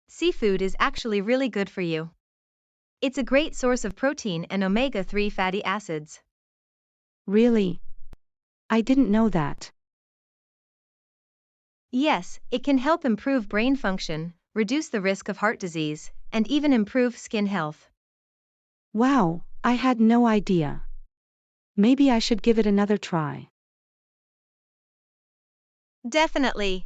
Seafood is actually really good for you. It's a great source of protein and omega-3 fatty acids. Really? I didn't know that. Yes, it can help improve brain function, reduce the risk of heart disease, and even improve skin health. Wow, I had no idea. Maybe I should give it another try. Definitely.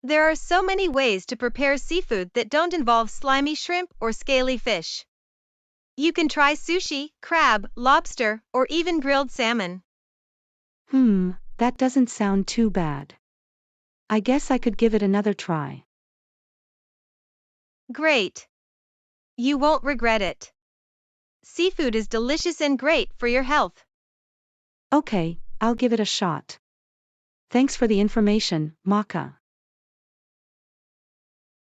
There are so many ways to prepare seafood that don't involve slimy shrimp or scaly fish. You can try sushi, crab, lobster, or even grilled salmon. That doesn't sound too bad. I guess I could give it another try. Great. You won't regret it. Seafood is delicious and great for your health. Okay, I'll give it a shot. Thanks for the information, Maka.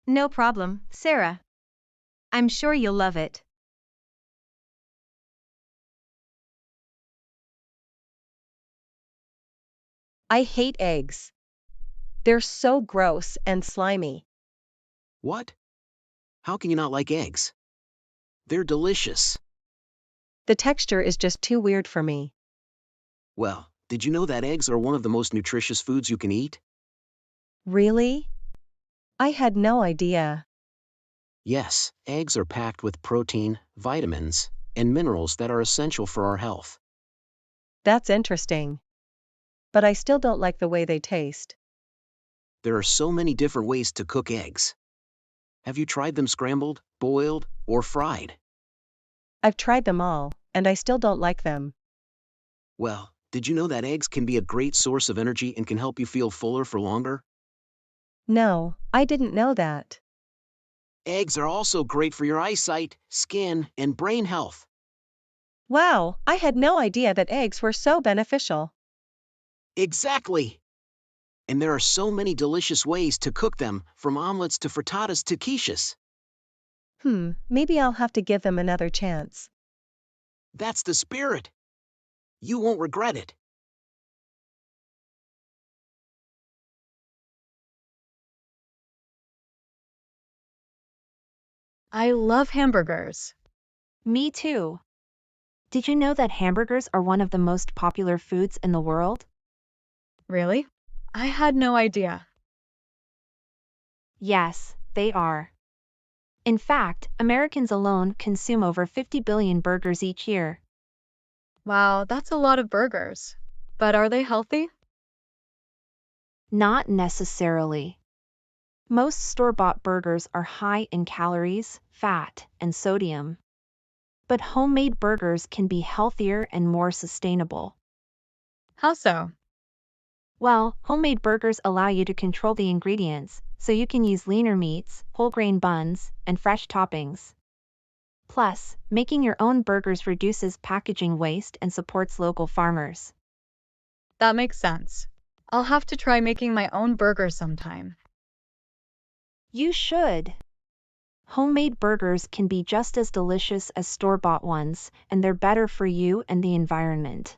No problem, Sarah. I'm sure you'll love it. I hate eggs. They're so gross and slimy. What? How can you not like eggs? They're delicious. The texture is just too weird for me. Well, did you know that eggs are one of the most nutritious foods you can eat? Really? I had no idea. Yes, eggs are packed with protein, vitamins, and minerals that are essential for our health. That's interesting. But I still don't like the way they taste. There are so many different ways to cook eggs. Have you tried them scrambled, boiled, or fried? I've tried them all, and I still don't like them. Well, did you know that eggs can be a great source of energy and can help you feel fuller for longer? No, I didn't know that. Eggs are also great for your eyesight, skin, and brain health. Wow, I had no idea that eggs were so beneficial. Exactly! And there are so many delicious ways to cook them, from omelets to frittatas to quiches. Maybe I'll have to give them another chance. That's the spirit. You won't regret it. I love hamburgers. Me too. Did you know that hamburgers are one of the most popular foods in the world? Really? I had no idea. Yes, they are. In fact, Americans alone consume over 50 billion burgers each year. Wow, that's a lot of burgers. But are they healthy? Not necessarily. Most store-bought burgers are high in calories, fat, and sodium. But homemade burgers can be healthier and more sustainable. How so? Well, homemade burgers allow you to control the ingredients, so you can use leaner meats, whole grain buns, and fresh toppings. Plus, making your own burgers reduces packaging waste and supports local farmers. That makes sense. I'll have to try making my own burger sometime. You should. Homemade burgers can be just as delicious as store-bought ones, and they're better for you and the environment.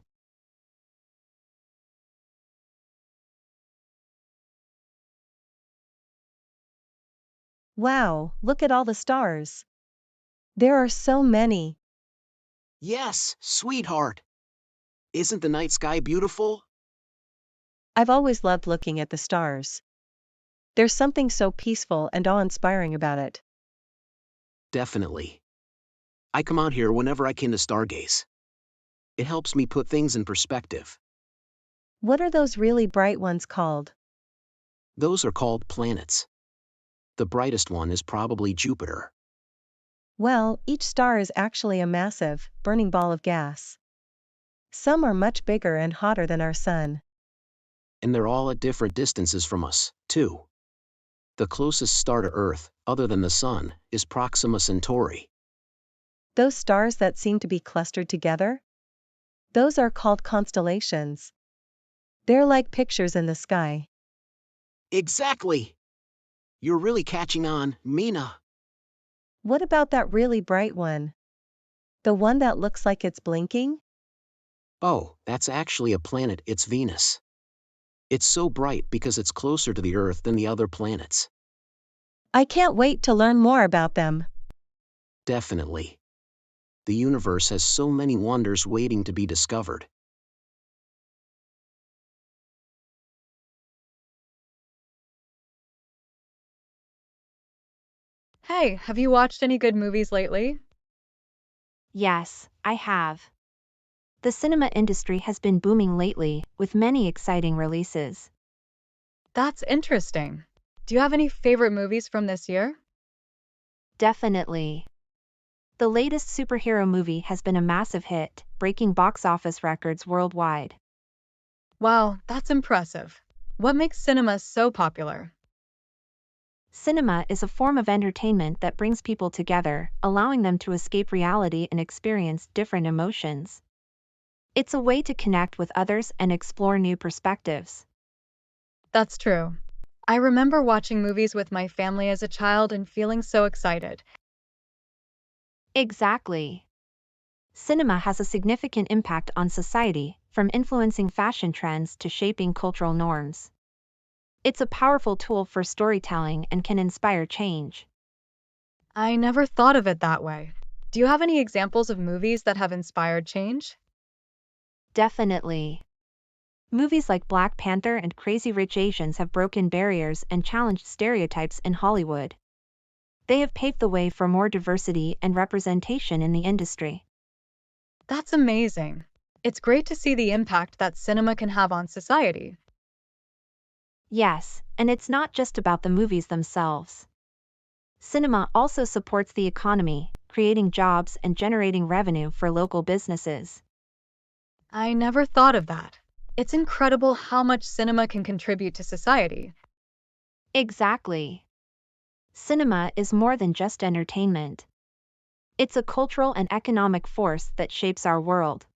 Wow, look at all the stars. There are so many. Yes, sweetheart. Isn't the night sky beautiful? I've always loved looking at the stars. There's something so peaceful and awe-inspiring about it. Definitely. I come out here whenever I can to stargaze. It helps me put things in perspective. What are those really bright ones called? Those are called planets. The brightest one is probably Jupiter. Well, each star is actually a massive, burning ball of gas. Some are much bigger and hotter than our sun. And they're all at different distances from us, too. The closest star to Earth, other than the Sun, is Proxima Centauri. Those stars that seem to be clustered together? Those are called constellations. They're like pictures in the sky. Exactly! You're really catching on, Mina. What about that really bright one? The one that looks like it's blinking? Oh, that's actually a planet, it's Venus. It's so bright because it's closer to the Earth than the other planets. I can't wait to learn more about them. Definitely. The universe has so many wonders waiting to be discovered. Hey, have you watched any good movies lately? Yes, I have. The cinema industry has been booming lately, with many exciting releases. That's interesting. Do you have any favorite movies from this year? Definitely. The latest superhero movie has been a massive hit, breaking box office records worldwide. Wow, that's impressive. What makes cinema so popular? Cinema is a form of entertainment that brings people together, allowing them to escape reality and experience different emotions. It's a way to connect with others and explore new perspectives. That's true. I remember watching movies with my family as a child and feeling so excited. Exactly. Cinema has a significant impact on society, from influencing fashion trends to shaping cultural norms. It's a powerful tool for storytelling and can inspire change. I never thought of it that way. Do you have any examples of movies that have inspired change? Definitely. Movies like Black Panther and Crazy Rich Asians have broken barriers and challenged stereotypes in Hollywood. They have paved the way for more diversity and representation in the industry. That's amazing. It's great to see the impact that cinema can have on society. Yes, and it's not just about the movies themselves. Cinema also supports the economy, creating jobs and generating revenue for local businesses. I never thought of that. It's incredible how much cinema can contribute to society. Exactly. Cinema is more than just entertainment. It's a cultural and economic force that shapes our world.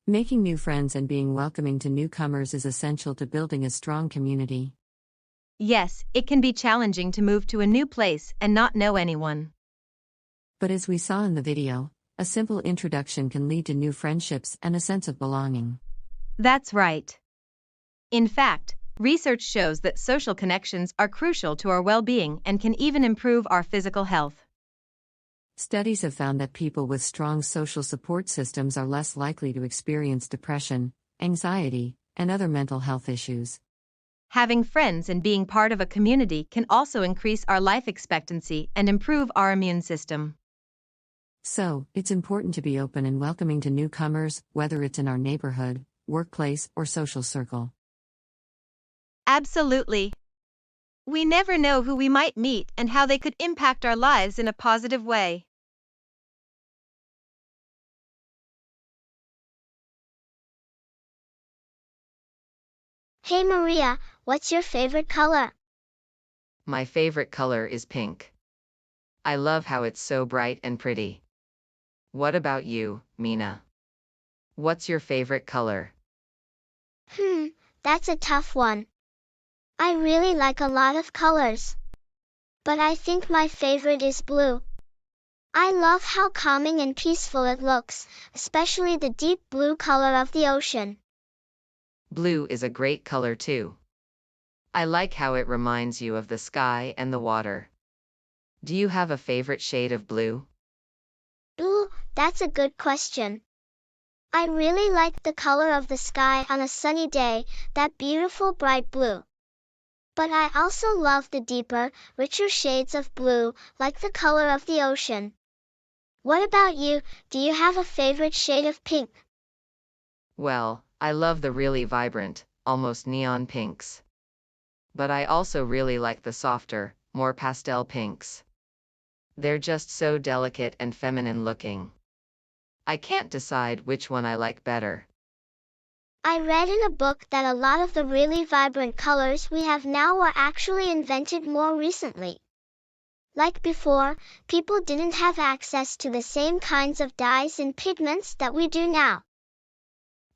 Making new friends and being welcoming to newcomers is essential to building a strong community. Yes, it can be challenging to move to a new place and not know anyone. But as we saw in the video, a simple introduction can lead to new friendships and a sense of belonging. That's right. In fact, research shows that social connections are crucial to our well-being and can even improve our physical health. Studies have found that people with strong social support systems are less likely to experience depression, anxiety, and other mental health issues. Having friends and being part of a community can also increase our life expectancy and improve our immune system. So, it's important to be open and welcoming to newcomers, whether it's in our neighborhood, workplace, or social circle. Absolutely. We never know who we might meet and how they could impact our lives in a positive way. Hey Maria, what's your favorite color? My favorite color is pink. I love how it's so bright and pretty. What about you, Mina? What's your favorite color? That's a tough one. I really like a lot of colors. But I think my favorite is blue. I love how calming and peaceful it looks, especially the deep blue color of the ocean. Blue is a great color too. I like how it reminds you of the sky and the water. Do you have a favorite shade of blue? Ooh, that's a good question. I really like the color of the sky on a sunny day, that beautiful bright blue. But I also love the deeper, richer shades of blue, like the color of the ocean. What about you? Do you have a favorite shade of pink? Well, I love the really vibrant, almost neon pinks. But I also really like the softer, more pastel pinks. They're just so delicate and feminine looking. I can't decide which one I like better. I read in a book that a lot of the really vibrant colors we have now were actually invented more recently. Like before, people didn't have access to the same kinds of dyes and pigments that we do now.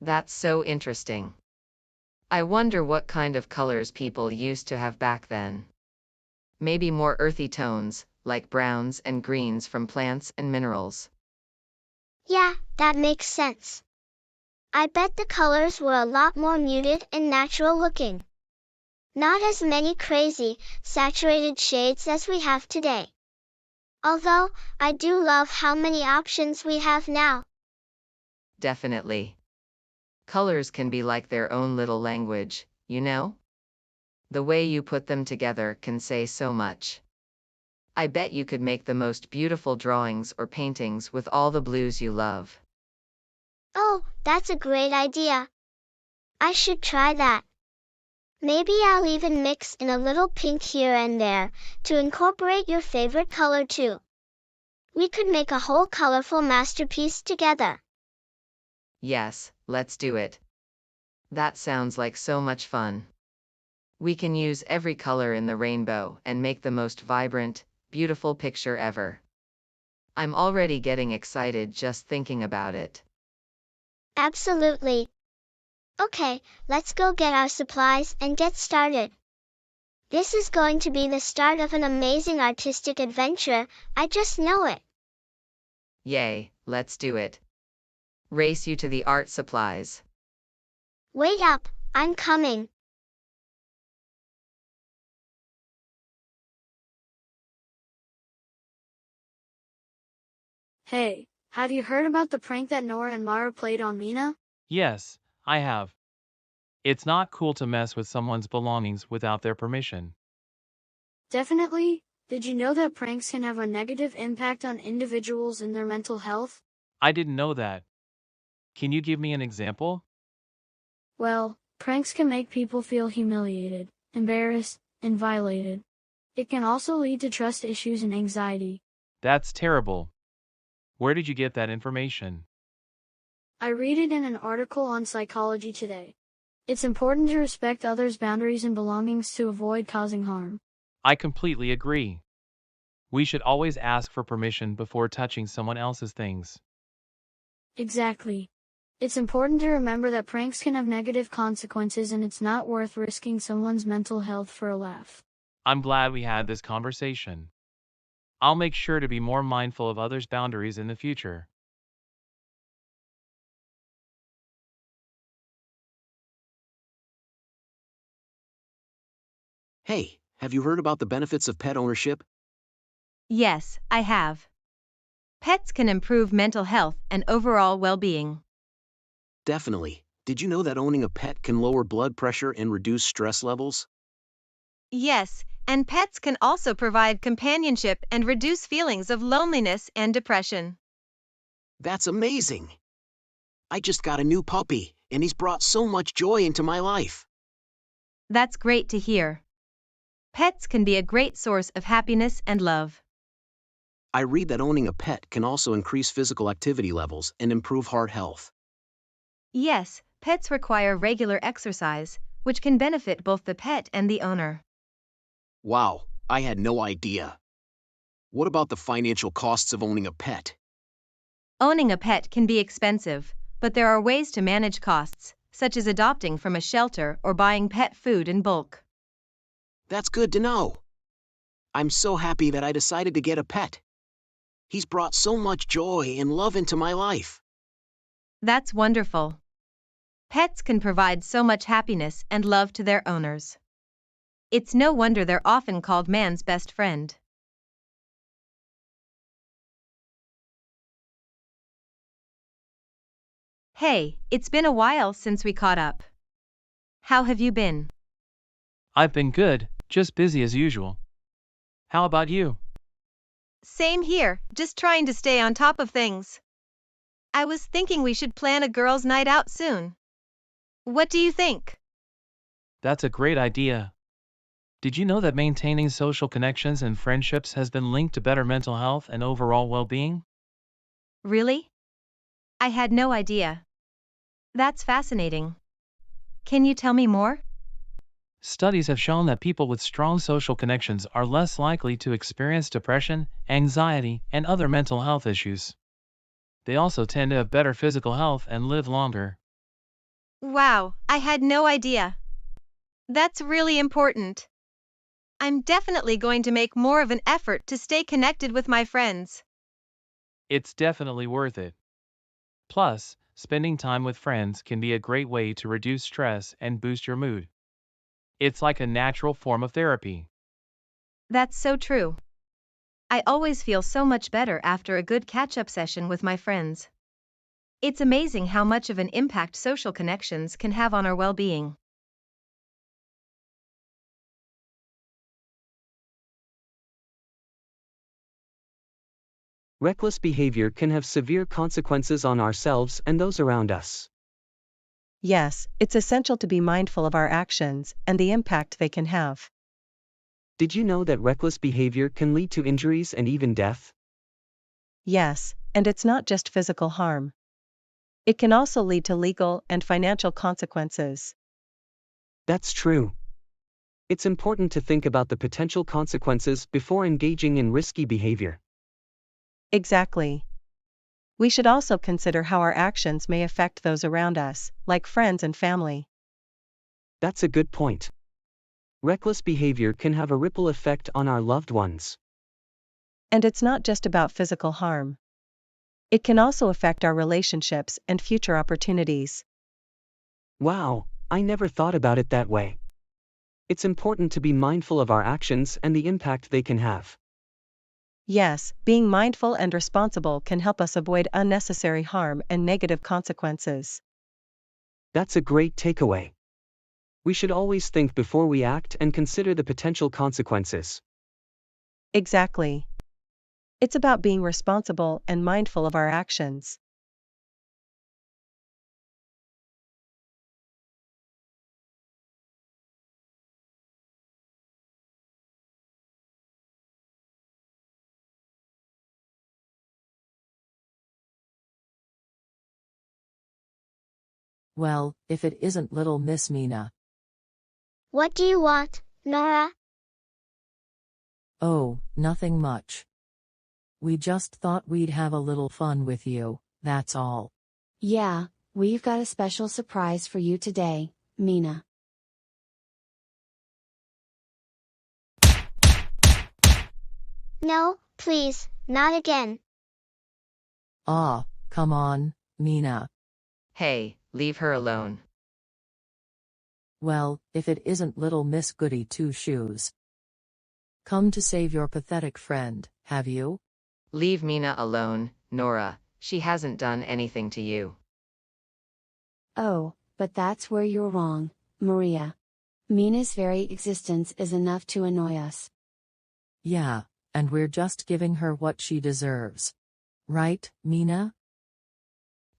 That's so interesting. I wonder what kind of colors people used to have back then. Maybe more earthy tones, like browns and greens from plants and minerals. Yeah, that makes sense. I bet the colors were a lot more muted and natural looking. Not as many crazy, saturated shades as we have today. Although, I do love how many options we have now. Definitely. Colors can be like their own little language, you know? The way you put them together can say so much. I bet you could make the most beautiful drawings or paintings with all the blues you love. Oh, that's a great idea. I should try that. Maybe I'll even mix in a little pink here and there, to incorporate your favorite color too. We could make a whole colorful masterpiece together. Yes, let's do it. That sounds like so much fun. We can use every color in the rainbow and make the most vibrant, beautiful picture ever. I'm already getting excited just thinking about it. Absolutely. Okay, let's go get our supplies and get started. This is going to be the start of an amazing artistic adventure, I just know it. Yay, let's do it. Race you to the art supplies. Wait up, I'm coming. Hey, have you heard about the prank that Nora and Mara played on Mina? Yes, I have. It's not cool to mess with someone's belongings without their permission. Definitely. Did you know that pranks can have a negative impact on individuals and their mental health? I didn't know that. Can you give me an example? Well, pranks can make people feel humiliated, embarrassed, and violated. It can also lead to trust issues and anxiety. That's terrible. Where did you get that information? I read it in an article on Psychology Today. It's important to respect others' boundaries and belongings to avoid causing harm. I completely agree. We should always ask for permission before touching someone else's things. Exactly. It's important to remember that pranks can have negative consequences and it's not worth risking someone's mental health for a laugh. I'm glad we had this conversation. I'll make sure to be more mindful of others' boundaries in the future. Hey, have you heard about the benefits of pet ownership? Yes, I have. Pets can improve mental health and overall well-being. Definitely. Did you know that owning a pet can lower blood pressure and reduce stress levels? Yes, and pets can also provide companionship and reduce feelings of loneliness and depression. That's amazing. I just got a new puppy, and he's brought so much joy into my life. That's great to hear. Pets can be a great source of happiness and love. I read that owning a pet can also increase physical activity levels and improve heart health. Yes, pets require regular exercise, which can benefit both the pet and the owner. Wow, I had no idea. What about the financial costs of owning a pet? Owning a pet can be expensive, but there are ways to manage costs, such as adopting from a shelter or buying pet food in bulk. That's good to know. I'm so happy that I decided to get a pet. He's brought so much joy and love into my life. That's wonderful. Pets can provide so much happiness and love to their owners. It's no wonder they're often called man's best friend. Hey, it's been a while since we caught up. How have you been? I've been good, just busy as usual. How about you? Same here, just trying to stay on top of things. I was thinking we should plan a girls' night out soon. What do you think? That's a great idea. Did you know that maintaining social connections and friendships has been linked to better mental health and overall well-being? Really? I had no idea. That's fascinating. Can you tell me more? Studies have shown that people with strong social connections are less likely to experience depression, anxiety, and other mental health issues. They also tend to have better physical health and live longer. Wow, I had no idea. That's really important. I'm definitely going to make more of an effort to stay connected with my friends. It's definitely worth it. Plus, spending time with friends can be a great way to reduce stress and boost your mood. It's like a natural form of therapy. That's so true. I always feel so much better after a good catch-up session with my friends. It's amazing how much of an impact social connections can have on our well-being. Reckless behavior can have severe consequences on ourselves and those around us. Yes, it's essential to be mindful of our actions and the impact they can have. Did you know that reckless behavior can lead to injuries and even death? Yes, and it's not just physical harm. It can also lead to legal and financial consequences. That's true. It's important to think about the potential consequences before engaging in risky behavior. Exactly. We should also consider how our actions may affect those around us, like friends and family. That's a good point. Reckless behavior can have a ripple effect on our loved ones. And it's not just about physical harm. It can also affect our relationships and future opportunities. Wow, I never thought about it that way. It's important to be mindful of our actions and the impact they can have. Yes, being mindful and responsible can help us avoid unnecessary harm and negative consequences. That's a great takeaway. We should always think before we act and consider the potential consequences. Exactly. It's about being responsible and mindful of our actions. Well, if it isn't little Miss Mina. What do you want, Nora? Oh, nothing much. We just thought we'd have a little fun with you, that's all. Yeah, we've got a special surprise for you today, Mina. No, please, not again. Ah, come on, Mina. Hey, leave her alone. Well, if it isn't little Miss Goody Two Shoes. Come to save your pathetic friend, have you? Leave Mina alone, Nora, she hasn't done anything to you. Oh, but that's where you're wrong, Maria. Mina's very existence is enough to annoy us. Yeah, and we're just giving her what she deserves. Right, Mina?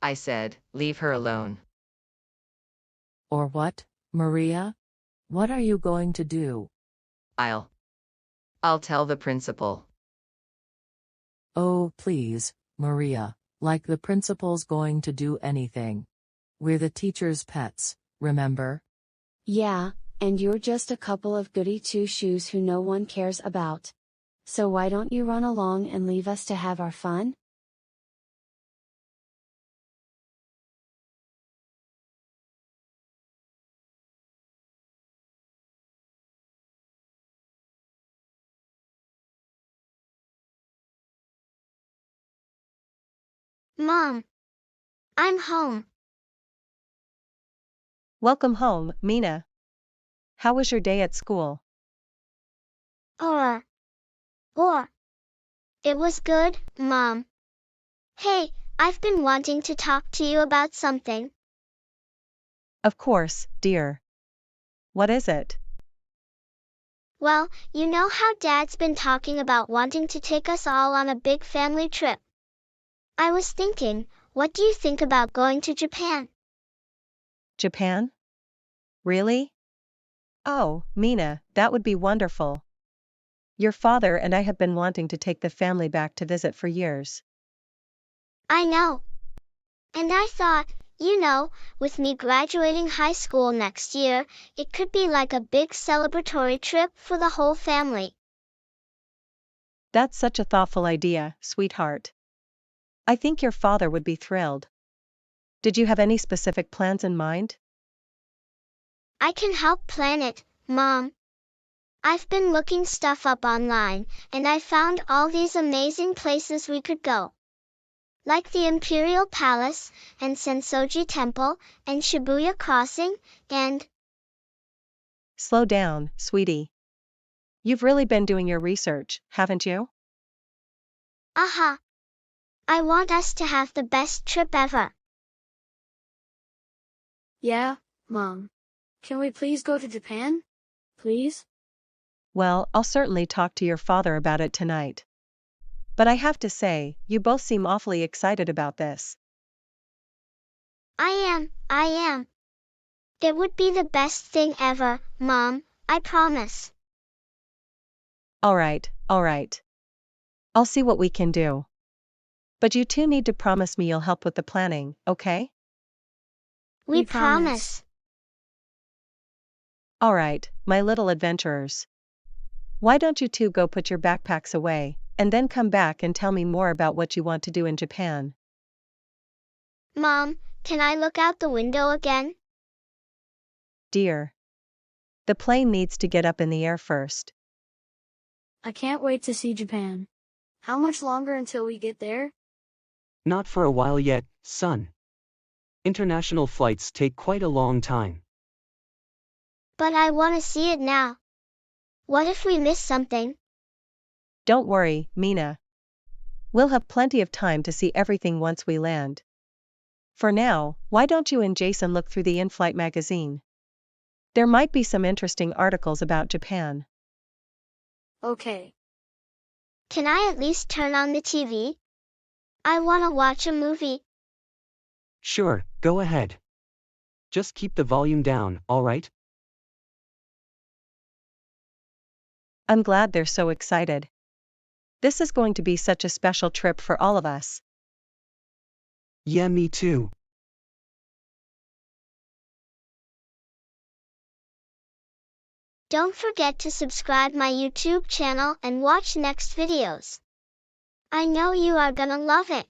I said, leave her alone. Or what, Maria? What are you going to do? I'll tell the principal. Oh, please, Maria, like the principal's going to do anything. We're the teacher's pets, remember? Yeah, and you're just a couple of goody two-shoes who no one cares about. So why don't you run along and leave us to have our fun? Mom, I'm home. Welcome home, Mina. How was your day at school? Or. It was good, Mom. Hey, I've been wanting to talk to you about something. Of course, dear. What is it? Well, you know how Dad's been talking about wanting to take us all on a big family trip. I was thinking, what do you think about going to Japan? Japan? Really? Oh, Mina, that would be wonderful. Your father and I have been wanting to take the family back to visit for years. I know. And I thought, with me graduating high school next year, it could be like a big celebratory trip for the whole family. That's such a thoughtful idea, sweetheart. I think your father would be thrilled. Did you have any specific plans in mind? I can help plan it, Mom. I've been looking stuff up online, and I found all these amazing places we could go. Like the Imperial Palace, and Sensoji Temple, and Shibuya Crossing, and… Slow down, sweetie. You've really been doing your research, haven't you? Aha! I want us to have the best trip ever. Yeah, Mom. Can we please go to Japan? Please? Well, I'll certainly talk to your father about it tonight. but I have to say, you both seem awfully excited about this. I am. It would be the best thing ever, Mom, I promise. All right. I'll see what we can do. But you two need to promise me you'll help with the planning, okay? We promise. All right, my little adventurers. Why don't you two go put your backpacks away, and then come back and tell me more about what you want to do in Japan? Mom, can I look out the window again? Dear. The plane needs to get up in the air first. I can't wait to see Japan. How much longer until we get there? Not for a while yet, son. International flights take quite a long time. But I want to see it now. What if we miss something? Don't worry, Mina. We'll have plenty of time to see everything once we land. For now, why don't you and Jason look through the in-flight magazine? There might be some interesting articles about Japan. Okay. Can I at least turn on the TV? I want to watch a movie. Sure, go ahead. Just keep the volume down, all right? I'm glad they're so excited. This is going to be such a special trip for all of us. Yeah, me too. Don't forget to subscribe my YouTube channel and watch next videos. I know you are gonna love it.